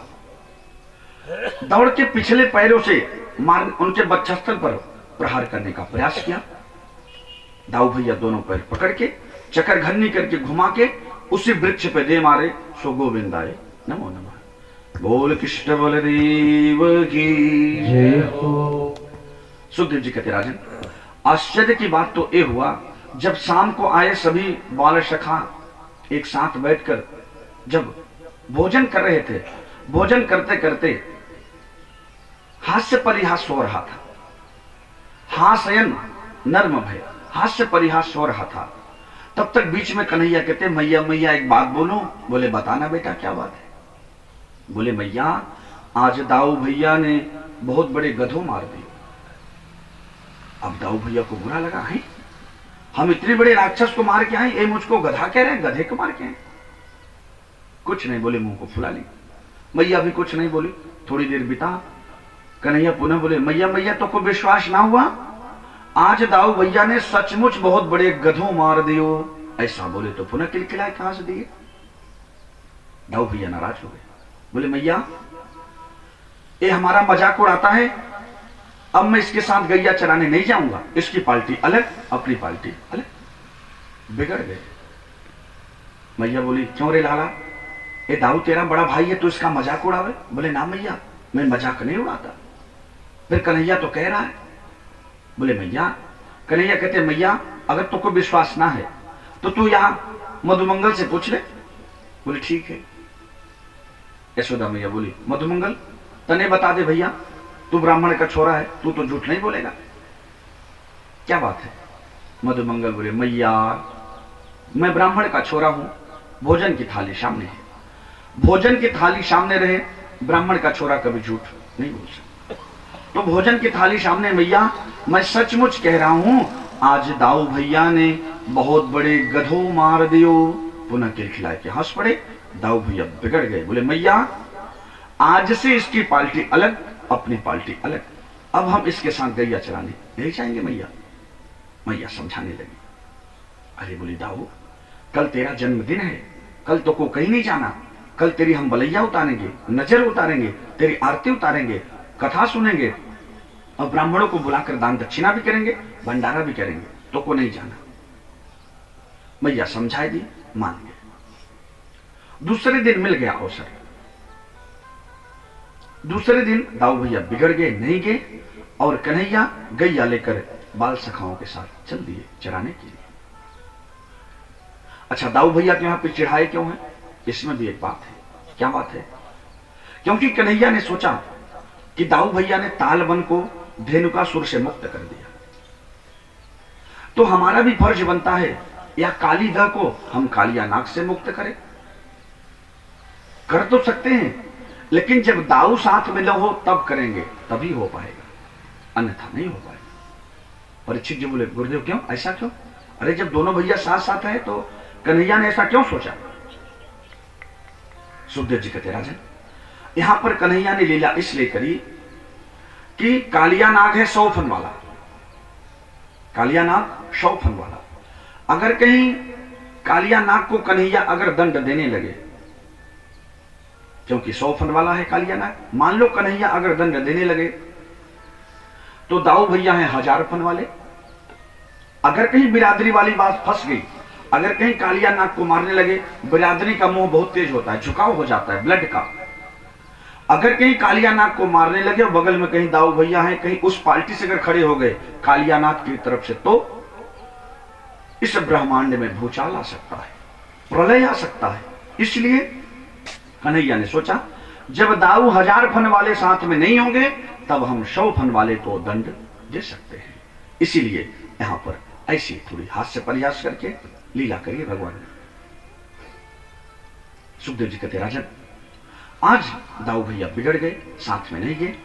दौड़ के पिछले पैरों से उनके वक्षस्थल पर प्रहार करने का प्रयास किया। दाऊ भैया दोनों पैर पकड़ के चक्कर घन्नी करके घुमा के उसी वृक्ष पे दे मारे। सो गोविंदाय नमो नमः। बोल कृष्ण बलदेव की जय हो। सुखदेव जी कहते, राजन आश्चर्य की बात तो ये हुआ, जब शाम को आए सभी बाल सखा एक साथ बैठकर जब भोजन कर रहे थे, भोजन करते करते हास्य परिहास हो रहा था। हासयन नर्म भय, हास्य परिहास हो रहा था। तब तक बीच में कन्हैया कहते, मैया मैया एक बात बोलो। बोले बताना बेटा, क्या बात है? बोले मैया, आज दाऊ भैया ने बहुत बड़े गधों मार दिए। अब दाऊ भैया को बुरा लगा, है हम इतने बड़े राक्षस को मार के आए, ये मुझको गधा कह रहे हैं, गधे को मार के आए। कुछ नहीं बोले, मुंह को फुला ली। मैया भी कुछ नहीं बोली। थोड़ी देर बिता कन्हैया पुनः बोले, मैया मैया तो कोई विश्वास ना हुआ, आज दाऊ भैया ने सचमुच बहुत बड़े गधों मार दियो। ऐसा बोले तो पुनः किलकिलाए कहां से दिए। दाऊ भैया नाराज हो गए। बोले मैया ये हमारा मजाक उड़ाता है, अब मैं इसके साथ गैया चराने नहीं जाऊंगा, इसकी पार्टी अलग अपनी पार्टी अलग। बिगड़ गए। मैया बोली क्यों रे लाला, ये दाऊ तेरा बड़ा भाई है तो इसका मजाक उड़ावे? बोले ना मैया मैं मजाक नहीं उड़ाता। फिर कन्हैया तो कह रहा है। बोले मैया, कन्हैया कहते मैया अगर तुमको विश्वास ना है तो तू यहां मधुमंगल से पूछ ले। बोले ठीक है। यशोदा मैया बोली मधुमंगल तने बता दे भैया, तू ब्राह्मण का छोरा है, तू तो झूठ नहीं बोलेगा, क्या बात है? मधुमंगल बोले मैया मैं ब्राह्मण का छोरा हूं, भोजन की थाली सामने है, भोजन की थाली सामने रहे, ब्राह्मण का छोरा कभी झूठ नहीं बोल सकता। तो भोजन की थाली सामने मैया मैं सचमुच कह रहा हूं, आज दाऊ भैया ने बहुत बड़े गधो मार दियो। पुनः खिलखिला के हंस पड़े। दाऊ भैया बिगड़ गए। बोले मैया आज से इसकी पार्टी अलग अपनी पार्टी अलग, अब हम इसके साथ गैया चराने नहीं जाएंगे मैया। मैया समझाने लगी। अरे बोली दाऊ कल तेरा जन्मदिन है, कल तो को कहीं नहीं जाना, कल तेरी हम बलैया उतारेंगे, नजर उतारेंगे, तेरी आरती उतारेंगे, कथा सुनेंगे और ब्राह्मणों को बुलाकर दान दक्षिणा भी करेंगे, भंडारा भी करेंगे, तो को नहीं जाना। मैया समझाई दी, मान गए। दूसरे दिन मिल गया अवसर। दूसरे दिन दाऊ भैया बिगड़ गए, नहीं गए और कन्हैया गैया लेकर बाल सखाओं के साथ चल दिए चराने के लिए। अच्छा दाऊ भैया के यहां पे चिढ़ाए क्यों है? इसमें भी एक बात है। क्या बात है? क्योंकि कन्हैया ने सोचा कि दाऊ भैया ने तालबन को धेनुकासुर से मुक्त कर दिया, तो हमारा भी फर्ज बनता है या कालीदह को हम कालिया नाग से मुक्त करें। कर तो सकते हैं, लेकिन जब दाऊ साथ में न हो तब करेंगे, तभी हो पाएगा, अन्यथा नहीं हो पाएगा। परीक्षित जी बोले गुरुदेव क्यों, ऐसा क्यों? अरे जब दोनों भैया साथ साथ हैं तो कन्हैया ने ऐसा क्यों सोचा? सुखदेव जी कहते राजन यहां पर कन्हैया ने लीला इसलिए करी कि कालिया नाग है 100 फन वाला, कालिया नाग 100 फन वाला। अगर कहीं कालिया नाग को कन्हैया अगर दंड देने लगे, क्योंकि 100 फन वाला है कालिया नाग, मान लो कन्हैया अगर दंड देने लगे तो दाऊ भैया हैं 1000 फन वाले। अगर कहीं बिरादरी वाली बात फंस गई, अगर कहीं कालिया नाग को मारने लगे, बिरादरी का मुंह बहुत तेज होता है, झुकाव हो जाता है ब्लड का। अगर कहीं कालिया नाग को मारने लगे और बगल में कहीं दाऊ भैया हैं, कहीं उस पार्टी से अगर खड़े हो गए कालिया नाग की तरफ से, तो इस ब्रह्मांड में भूचाल आ सकता है, प्रलय आ सकता है। इसलिए कन्हैया ने सोचा जब दाऊ 1000 फन वाले साथ में नहीं होंगे तब हम 100 फन वाले को दंड दे सकते हैं। इसीलिए यहां पर ऐसी थोड़ी हास्य परिहास करके लीला करिए भगवान। सुखदेव जी कहते राजन आज दाऊ भैया बिगड़ गए, साथ में नहीं गए।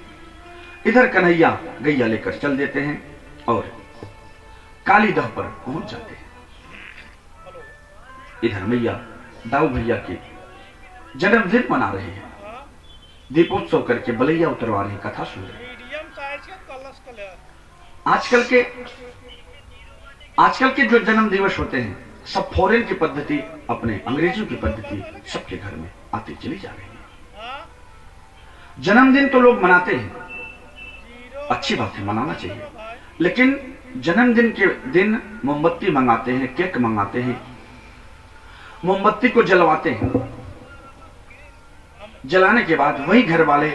इधर कन्हैया गैया लेकर चल देते हैं और कालीदह पर पहुंच जाते हैं। इधर मैया दाऊ भैया के जन्मदिन मना रहे हैं, दीपोत्सव करके बलैया उतरवा रहे, कथा सुन रहे। आजकल के जो जन्म दिवस होते हैं सब फॉरेन की पद्धति, अपने अंग्रेजों की पद्धति सबके घर में आती चली जा रही है। जन्मदिन तो लोग मनाते हैं, अच्छी बात है, मनाना चाहिए, लेकिन जन्मदिन के दिन मोमबत्ती मंगाते हैं, केक मंगाते हैं, मोमबत्ती को जलवाते हैं। जलाने के बाद वही घर वाले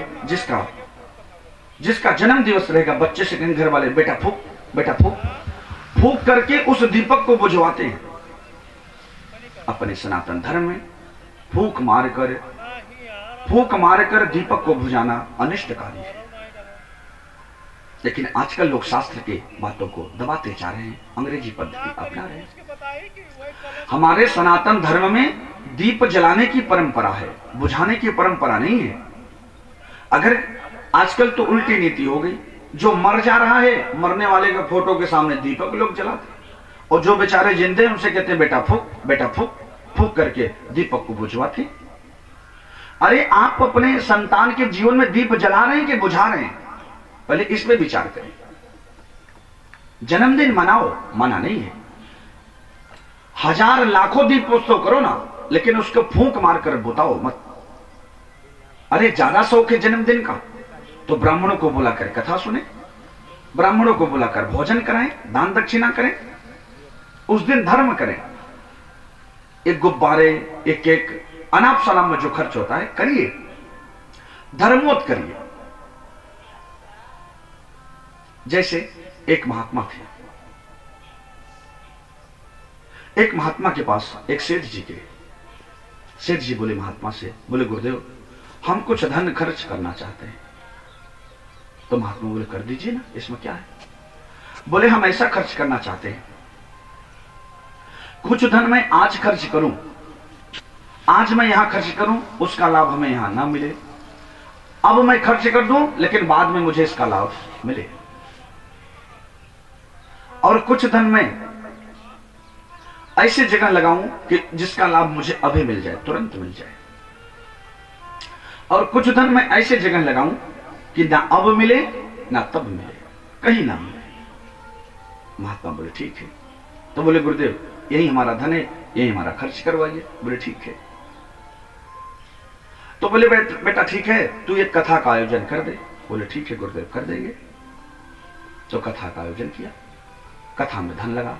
जिसका जन्म दिवस रहेगा, बच्चे से कहेंगे घर वाले बेटा फूक, बेटा फूक, फूक करके उस दीपक को बुझवाते हैं। अपने सनातन धर्म में फूक मारकर दीपक को बुझाना अनिष्टकारी है। लेकिन आजकल लोग शास्त्र के बातों को दबाते जा रहे हैं, अंग्रेजी पद्धति अपना रहे हैं। हमारे सनातन धर्म में दीप जलाने की परंपरा है, बुझाने की परंपरा नहीं है। अगर आजकल तो उल्टी नीति हो गई, जो मर जा रहा है मरने वाले का फोटो के सामने दीपक लोग जलाते, और जो बेचारे जिंदे उनसे कहते हैं बेटा फूक, बेटा फूक, फूक करके दीपक को बुझवाते। अरे आप अपने संतान के जीवन में दीप जला रहे हैं कि बुझा रहे हैं, पहले इस पे विचार करें। जन्मदिन मनाओ, मना नहीं है, 1000 लाखों दीपोत्सव करो ना, लेकिन उसको फूंक मारकर बुताओ मत। अरे ज्यादा शौक है जन्मदिन का तो ब्राह्मणों को बुलाकर कथा सुने, ब्राह्मणों को बुलाकर भोजन कराएं, दान दक्षिणा करें, उस दिन धर्म करें। एक गुब्बारे, एक केक, अनाप शनाप में जो खर्च होता है करिए, धर्मोत करिए। जैसे एक महात्मा थे, एक महात्मा के पास एक सेठ जी गए। सेठ जी बोले महात्मा से, बोले गुरुदेव हम कुछ धन खर्च करना चाहते हैं। तो महात्मा बोले कर दीजिए ना, इसमें क्या है। बोले हम ऐसा खर्च करना चाहते हैं, कुछ धन मैं आज खर्च करूं, आज मैं यहां खर्च करूं, उसका लाभ हमें यहां ना मिले। अब मैं खर्च कर दूं लेकिन बाद में मुझे इसका लाभ मिले। और कुछ धन मैं ऐसी जगह लगाऊं कि जिसका लाभ मुझे अभी मिल जाए, तुरंत मिल जाए। और कुछ धन मैं ऐसे जगह लगाऊं कि ना अब मिले ना तब मिले, कहीं ना मिले। महात्मा बोले ठीक है। तो बोले गुरुदेव यही हमारा धन है, यही हमारा खर्च करवाइए। बोले ठीक है। तो बोले बेटा ठीक है, तू एक कथा का आयोजन कर दे। बोले ठीक है गुरुदेव कर देंगे। तो कथा का आयोजन किया, कथा में धन लगा।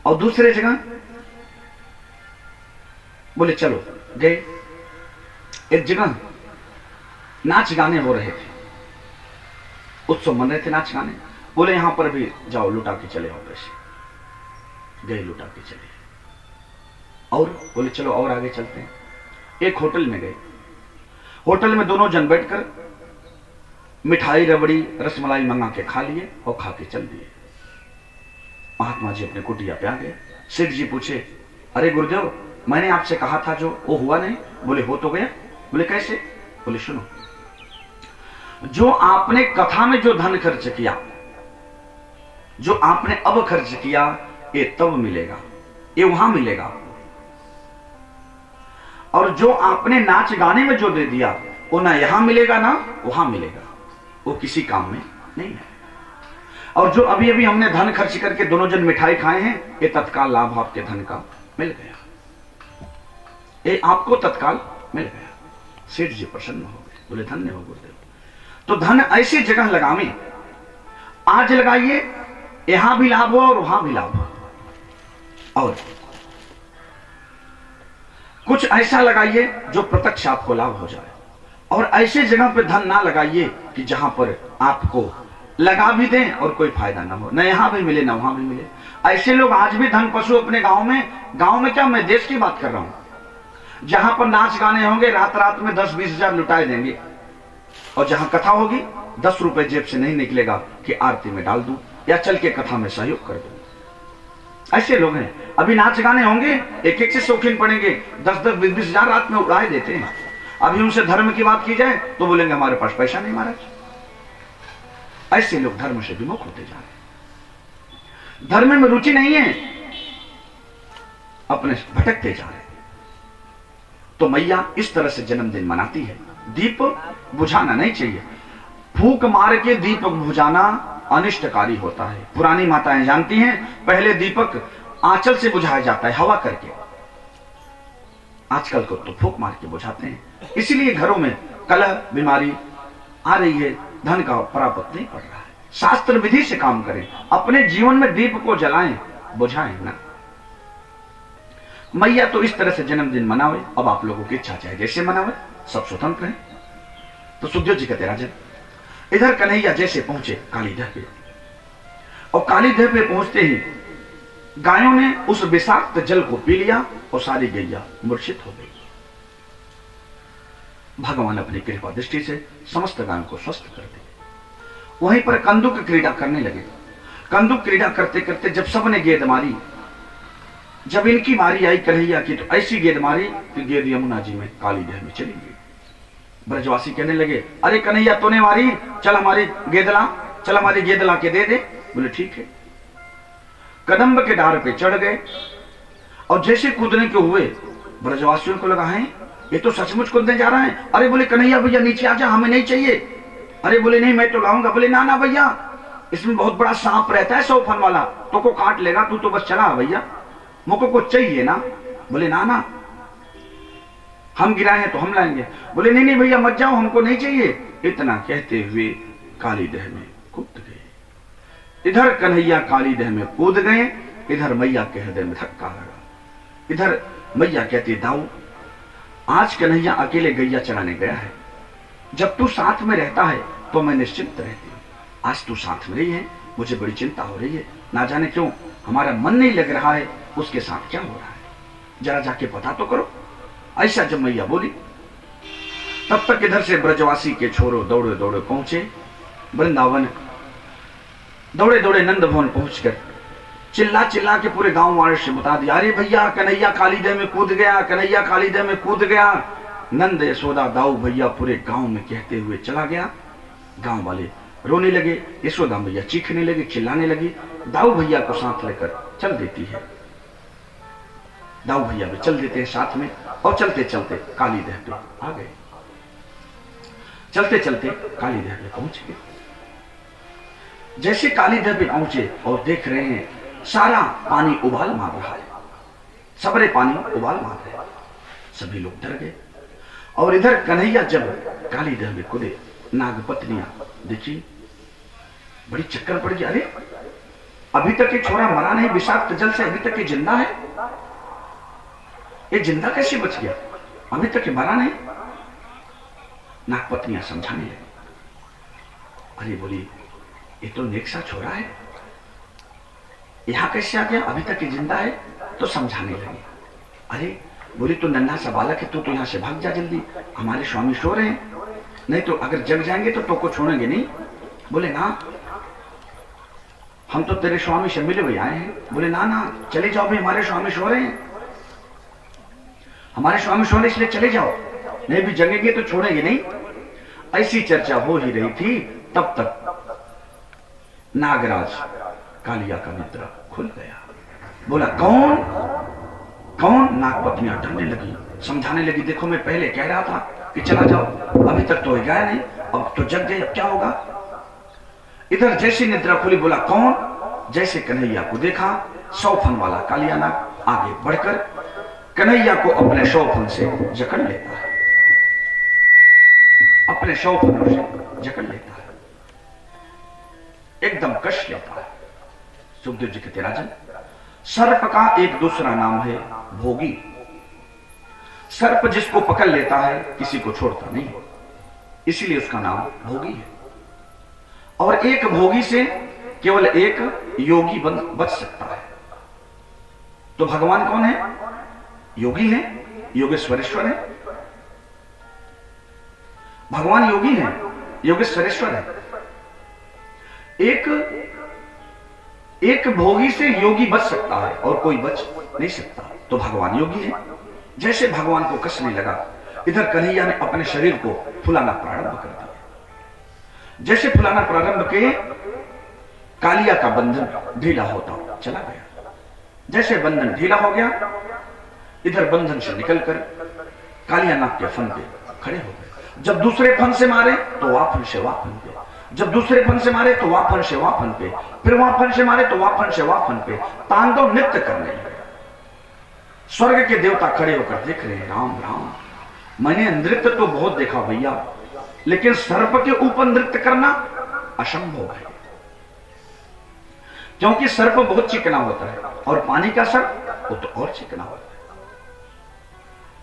और दूसरे जगह बोले चलो गए, एक जगह नाच गाने हो रहे थे, उत्सव मन रहे थे, नाच गाने। बोले यहां पर भी जाओ लुटा के चले आओ पैसे। गए लुटा के चले। और बोले चलो और आगे चलते हैं। एक होटल में गए, होटल में दोनों जन बैठकर मिठाई रबड़ी रसमलाई मंगा के खा लिए और खा के चल दिए। महात्मा जी अपने कुटिया पे आ गए। सेठ जी पूछे अरे गुरुदेव मैंने आपसे कहा था जो वो हुआ नहीं। बोले हो तो गया। बोले कैसे। बोले सुनो, जो आपने कथा में जो धन खर्च किया, जो आपने अब खर्च किया, ये तब मिलेगा, ये वहां मिलेगा। और जो आपने नाच गाने में जो दे दिया वो ना यहां मिलेगा ना वहां मिलेगा, वो किसी काम में नहीं है। और जो अभी अभी हमने धन खर्च करके दोनों जन मिठाई खाए हैं, ये तत्काल लाभ आपके धन का मिल गया, ये आपको तत्काल मिल गया। सेठ जी प्रसन्न हो गए। बोले धन्य हो गुरुदेव। तो धन ऐसी जगह लगावे, आज लगाइए यहां भी लाभ हो और वहां भी लाभ हो। और कुछ ऐसा लगाइए जो प्रत्यक्ष आपको लाभ हो जाए। और ऐसे जगह पे धन ना लगाइए कि जहां पर आपको लगा भी दें और कोई फायदा ना हो, ना यहां भी मिले ना वहां भी मिले। ऐसे लोग आज भी धन पशु अपने गांव में क्या, मैं देश की बात कर रहा हूं, जहां पर नाच गाने होंगे रात रात में 10-20 हजार लुटाए देंगे। और जहां कथा होगी 10 रुपए जेब से नहीं निकलेगा कि आरती में डाल दूं या चल के कथा में सहयोग कर दूं। ऐसे लोग हैं। अभी नाच गाने होंगे एक एक से शौकीन पड़ेंगे, 10-10, 20-20 हजार रात में उड़ाए देते हैं। अभी उनसे धर्म की बात की जाए तो बोलेंगे हमारे पास पैसा नहीं महाराज। ऐसे लोग धर्म से विमुख होते जा रहे, धर्म में रुचि नहीं है, अपने भटकते जा रहे। तो मैया इस तरह से जन्मदिन मनाती है। दीप बुझाना नहीं चाहिए, फूंक मार के दीपक बुझाना अनिष्टकारी होता है। पुरानी माताएं जानती हैं, पहले दीपक आंचल से बुझाया जाता है, हवा करके। आजकल को तो फूंक मार के बुझाते हैं। इसलिए घरों में कलह बीमारी आ रही है, धन का परापत नहीं पड़ रहा है। शास्त्र विधि से काम करें, अपने जीवन में दीप को जलाएं, बुझाएं ना। मैया तो इस तरह से जन्मदिन मनावे। अब आप लोगों की इच्छा चाहे जैसे मनावे, सब स्वतंत्र हैं। तो सुखदेव जी कहते राजन, इधर कन्हैया जैसे पहुंचे कालीधर पे, और कालीधर पे पहुंचते ही गायों ने उस विषाक्त जल को पी लिया और सारी गैया मूर्छित हो गई। भगवान अपनी कृपा दृष्टि से समस्त गायों को स्वस्थ कर दिया। वहीं पर कंदुक क्रीड़ा करने लगे। कंदुक क्रीड़ा करते करते जब सबने गेंद मारी, जब इनकी बारी आई कन्हैया की, तो ऐसी गेंद मारी कि गेंद यमुना जी में कालीधर में चली गई। ब्रजवासी कहने लगे अरे कन्हैया तूने मारी, चल हमारी गेंद ला, चल हमारी गेंद ला के दे दे। बोले ठीक है। कदम्ब के डार पे चढ़ गए और जैसे कूदने के हुए ब्रजवासियों को लगा है ये तो सचमुच कूदने जा रहा है। अरे बोले कन्हैया भैया नीचे आ जा, हमें नहीं चाहिए। अरे बोले नहीं मैं तो लाऊंगा। बोले ना ना भैया, इसमें बहुत बड़ा सांप रहता है 100 फन वाला, तो को काट लेगा, तू तो बस चला भैया, मुझको कुछ चाहिए ना। बोले ना ना। हम गिराए हैं तो हम लाएंगे। बोले नहीं नहीं भैया मत जाओ, हमको नहीं चाहिए। इतना कहते हुए काली दह में कूद गए। इधर कन्हैया काली दह में कूद गए, इधर मैया के हृदय में धक्का लगा। इधर मैया कहती दाऊ आज कन्हैया अकेले गैया चराने गया है, जब तू साथ में रहता है तो मैं निश्चिंत रहती हूँ। आज तू साथ में रही है, मुझे बड़ी चिंता हो रही है, ना जाने क्यों हमारा मन नहीं लग रहा है, उसके साथ क्या हो रहा है, जरा जाके पता तो करो। ऐसा जब मैया बोली तब तक इधर से ब्रजवासी के छोरों दौड़े दौड़े पहुंचे वृंदावन। दौड़े दौड़े नंद भवन पहुंचकर चिल्ला चिल्ला के पूरे गांव वाले से बता दिया, अरे भैया कन्हैया कालीदह में कूद गया, कन्हैया कालीदह में कूद गया। नंद यशोदा दाऊ भैया पूरे गांव में कहते हुए चला गया। गांव वाले रोने लगे, यशोदा भैया चीखने लगे, चिल्लाने लगी। दाऊ भैया को साथ लेकर चल देती है, दाऊ भैया भी चल देते हैं साथ में, और चलते चलते कालीदह पे आ गए। चलते चलते कालीदह पे पहुंच गए। जैसे कालीदह पे पहुंचे और देख रहे हैं सारा पानी उबाल मार रहा है, सबरे पानी उबाल मार रहे हैं, सभी लोग डर गए। और इधर कन्हैया जब कालीदह में कूदे, नागपत्नियां देखी, बड़ी चक्कर पड़ गई। अरे अभी तक ये छोरा मरा नहीं, विषाक्त जल से अभी तक ये जिंदा है, ये जिंदा कैसे बच गया, अभी तक ये मरा नहीं। नागपत्नियां समझाने लगी। अरे बोली ये तो नेक्सा छोरा है, यहां कैसे आ गया, अभी तक ये जिंदा है। तो समझाने लगे। अरे बोली तो नन्हा सा बालक है, तू तो यहां से भाग जा जल्दी, हमारे स्वामी सो रहे हैं, नहीं तो अगर जग जाएंगे तो को छोड़ेंगे नहीं। बोले ना हम तो तेरे स्वामी से मिले हुए आए हैं। बोले ना ना चले जाओ भी, हमारे स्वामी सो रहे हैं, हमारे स्वामी सो रहे इसलिए चले जाओ, नहीं भी जगेंगे तो छोड़ेंगे नहीं। ऐसी चर्चा हो ही रही थी, तब तक नागराज कालिया का मित्र खुल गया। बोला कौन कौन। नागपत्नियां डरने लगी, समझाने लगी, देखो मैं पहले कह रहा था कि चला जाओ, अभी तक तो गया नहीं, अब तो जग गए, अब क्या होगा। इधर जैसी निद्रा खुली, बोला कौन। जैसे कन्हैया को देखा, 100 फन वाला कालिया नाग आगे बढ़कर कन्हैया को अपने 100 फन से जकड़ लेता है, अपने 100 फनों से जकड़ लेता है, एकदम कश लेता है। सुखदेव जी कहते राजन, सर्प का एक दूसरा नाम है भोगी। सर्प जिसको पकड़ लेता है किसी को छोड़ता नहीं, इसीलिए उसका नाम भोगी है। और एक भोगी से केवल एक योगी बच सकता है। तो भगवान कौन है, योगी है, योगेश्वरेश्वर है। भगवान योगी है, योगेश्वरेश्वर है। एक भोगी से योगी बच सकता है और कोई बच नहीं सकता, तो भगवान योगी है। जैसे भगवान को कसने लगा, इधर कन्हैया ने अपने शरीर को फुलाना प्रारंभ कर दिया। जैसे फुलाना प्रारंभ किए, कालिया का बंधन ढीला होता चला गया। जैसे बंधन ढीला हो गया, इधर बंधन से निकलकर कालिया नाग के फन पे खड़े हो गए। जब दूसरे फन से मारे तो वह फन से वह फन पे, जब दूसरे फन से मारे तो वह फन से वह फन पे, फिर वह फन से मारे तो वह फन से वह फन पे तांडव नृत्य करने लगे। स्वर्ग के देवता खड़े होकर देख रहे हैं, राम राम, मैंने नृत्य तो बहुत देखा भैया, लेकिन सर्प के ऊपर नृत्य करना असंभव है, क्योंकि सर्प बहुत चिकना होता है और पानी का सर्प वो तो और चिकना होता है।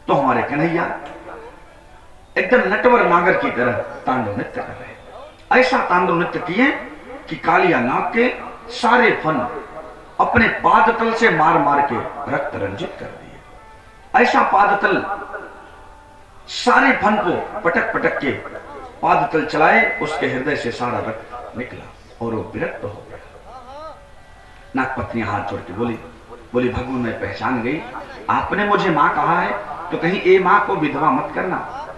तो हमारे कन्हैया एकदम नटवर नागर की तरह तांडव नृत्य कर रहे हैं। ऐसा तांडव नृत्य किए कि कालिया नाग के सारे फन अपने पादतल से मार मार के रक्त रंजित कर दिए। ऐसा पादतल सारे फन को पटक पटक के पादतल चलाए, उसके हृदय से सारा रक्त निकला और वो विरक्त हो गया। नागपत्नियां हाथ जोड़ के बोली भगवान मैं पहचान गई, आपने मुझे मां कहा है तो कहीं ए मां को विधवा मत करना,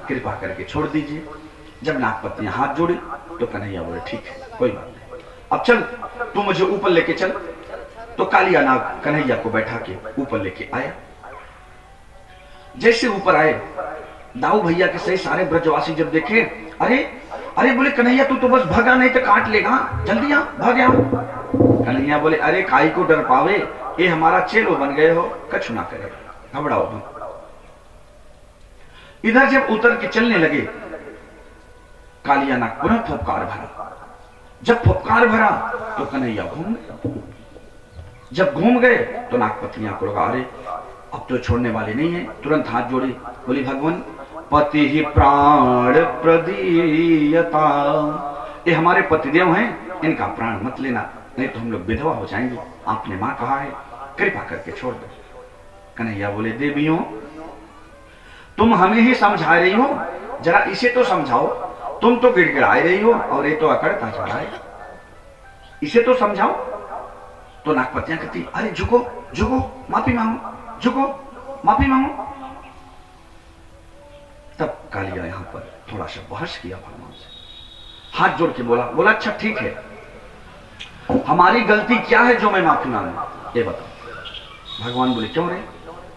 कृपा करके छोड़ दीजिए। जब नागपत्नियां हाथ जोड़ी तो कन्हैया बोले ठीक है कोई बात नहीं, अब चल तू मुझे ऊपर लेके चल। तो कालिया नाग कन्हैया को बैठा के ऊपर लेके आया। जैसे ऊपर आए, दाऊ भैया के सही सारे ब्रजवासी जब देखे, अरे अरे बोले कन्हैया तू तो बस भागा, नहीं तो काट लेगा, जल्दी आ भाग आ। कन्हैया बोले अरे काई को डर पावे, ये हमारा चेलो बन गए हो, कछु ना करे, घबराओ मत। इधर जब उतर के चलने लगे, कालिया नाग पुनः फुफकार भरा। जब फुफकार भरा तो कन्हैया घूम गए। जब घूम गए तो नागपतियां को लगा, अरे अब तो छोड़ने वाले नहीं है। तुरंत हाथ जोड़े, बोली भगवान पति ही प्राण प्रदीयता, ये हमारे पतिदेव हैं, इनका प्राण मत लेना, नहीं तो हम लोग विधवा हो जाएंगे। आपने मां कहा है, कृपा करके छोड़ दो। कन्हैया बोले देवियों, तुम हमें ही समझा रही हो, जरा इसे तो समझाओ। तुम तो गिड़गिड़ा रही हो और ये तो अकड़ता जा रहा है, इसे तो समझाओ। तो नागपतियां कहती, अरे झुको झुको, माफी मांगो, झुको माफी मांगो। तब कालिया यहां पर थोड़ा सा बहस किया भगवान से, हाथ जोड़ के बोला अच्छा ठीक है, हमारी गलती क्या है जो मैं माफी मांगू, ये बताओ। भगवान बोले क्यों रे,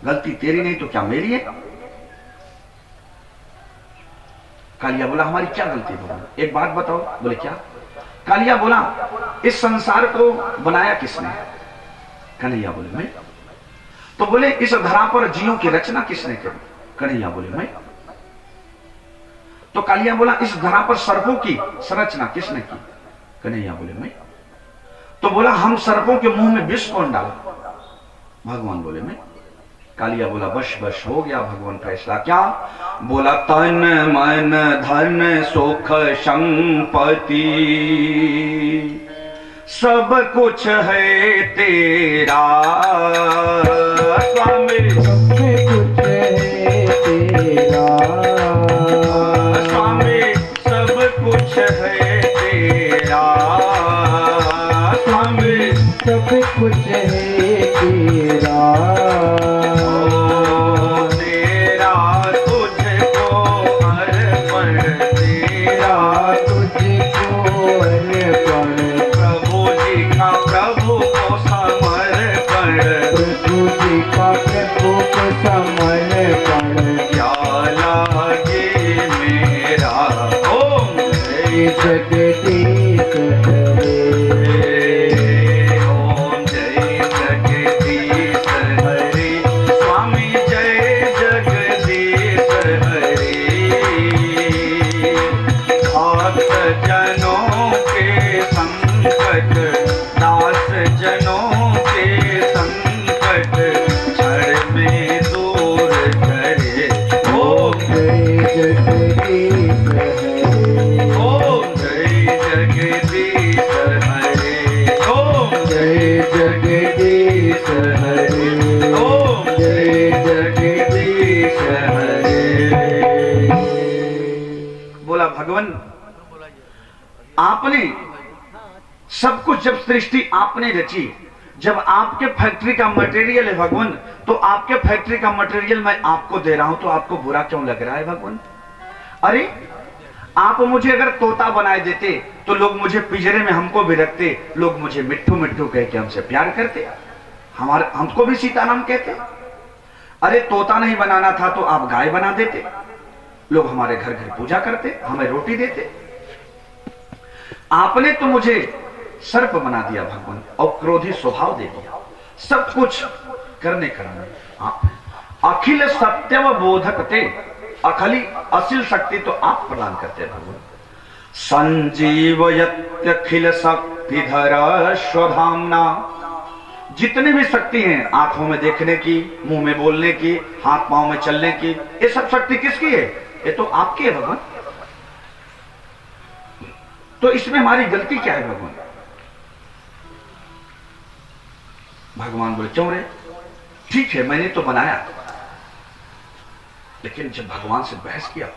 गलती तेरी नहीं तो क्या मेरी है? कालिया बोला हमारी क्या गलती है भगवान, एक बात बताओ। बोले क्या? कालिया बोला इस संसार को बनाया किसने? कन्हैया बोले मैं। तो बोले इस धरा पर जीवों की रचना किसने की? कन्हैया बोले मैं। तो कालिया बोला इस धरा पर सर्पों की संरचना किसने की? कन्हैया बोले मैं। तो बोला हम सर्पों के मुंह में विष कौन डाला? भगवान बोले मैं। कालिया बोला बस बस हो गया भगवान फैसला। क्या? बोला तन मन धन सुख संपत्ति सब कुछ है तेरा स्वामी, सब कुछ है तेरा स्वामी, सब कुछ है तेरा स्वामी, सब कुछ है तेरा जगदीश हरे, ओम जय जगदीश हरे, स्वामी जय जगदीश हरे। भक्त जनों के संकट, दास जनों के संकट क्षण में दूर करे। ओम जय जगदीश हरे, ओम जय जगदीश हरे, ओम जय जगदीश हरे, ओम जय जगदीश हरे। बोला भगवान आपने सब कुछ, जब सृष्टि आपने रची, जब आपके फैक्ट्री का मटेरियल है भगवान, तो आपके फैक्ट्री का मटेरियल मैं आपको दे रहा हूं, तो आपको बुरा क्यों लग रहा है भगवान? अरे आप मुझे अगर तोता बनाए देते तो लोग मुझे पिंजरे में हमको भी रखते, लोग मुझे मिट्ठू मिट्ठू कह के हमसे प्यार करते, हमारे हमको भी सीता नाम कहते। अरे तोता नहीं बनाना था तो आप गाय बना देते, लोग हमारे घर घर पूजा करते, हमें रोटी देते। आपने तो मुझे सर्प बना दिया भगवान, और क्रोधी स्वभाव दे दिया। सब कुछ करने कराने आप अखिल सत्यव बोधकते, अखिल असिल शक्ति तो आप प्रदान करते हैं भगवान। संजीवयत्यखिल शक्तिधर स्वधामना, जितने भी शक्ति हैं, आंखों में देखने की, मुंह में बोलने की, हाथ पांव में चलने की, ये सब शक्ति किसकी है? ये तो आपकी है भगवान। तो इसमें हमारी गलती क्या है भगवान? भगवान बोले क्यों रे, ठीक है मैंने तो बनाया, लेकिन जब भगवान से बहस किया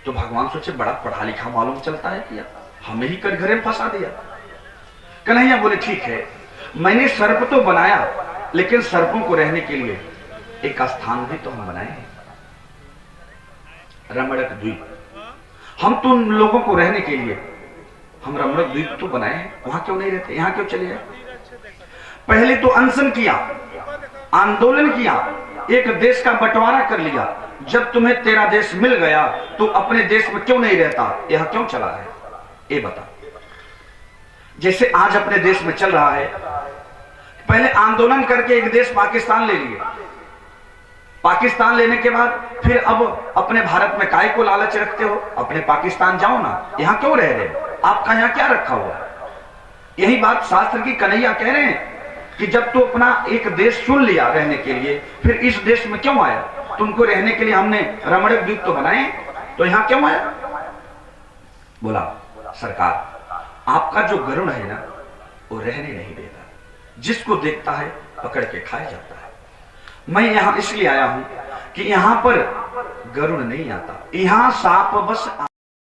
तो भगवान सोचे बड़ा पढ़ा लिखा मालूम चलता है, किया हमें ही कटघरे में फंसा दिया। कन्हैया बोले ठीक है, मैंने सर्प तो बनाया, लेकिन सर्पों को रहने के लिए एक स्थान भी तो हम बनाए हैं, रमणक द्वीप। हम तो उन लोगों को रहने के लिए हम रमणक द्वीप तो बनाए हैं, वहां क्यों नहीं रहते, यहां क्यों चले आए? पहले तो अनशन किया, आंदोलन किया, एक देश का बंटवारा कर लिया। जब तुम्हें तेरा देश मिल गया तो अपने देश में क्यों नहीं रहता, यह क्यों चला है, ये बता। जैसे आज अपने देश में चल रहा है, पहले आंदोलन करके एक देश पाकिस्तान ले लिए, पाकिस्तान लेने के बाद फिर अब अपने भारत में काय को लालच रखते हो? अपने पाकिस्तान जाओ ना, यहाँ क्यों रह रहे हो? आपका यहाँ क्या रखा हुआ है? यही बात शास्त्र की कन्हैया कह रहे हैं कि जब तू अपना एक देश चुन लिया रहने के लिए, फिर इस देश में क्यों आया? तुमको रहने के लिए हमने रमणक द्वीप तो बनाए, तो यहाँ क्यों आया? बोला सरकार, आपका जो गरुड़ है ना, वो रहने नहीं देता, जिसको देखता है पकड़ के खाया जाता है। मैं यहां इसलिए आया हूं कि यहां पर गरुड़ नहीं आता, यहां सांप बस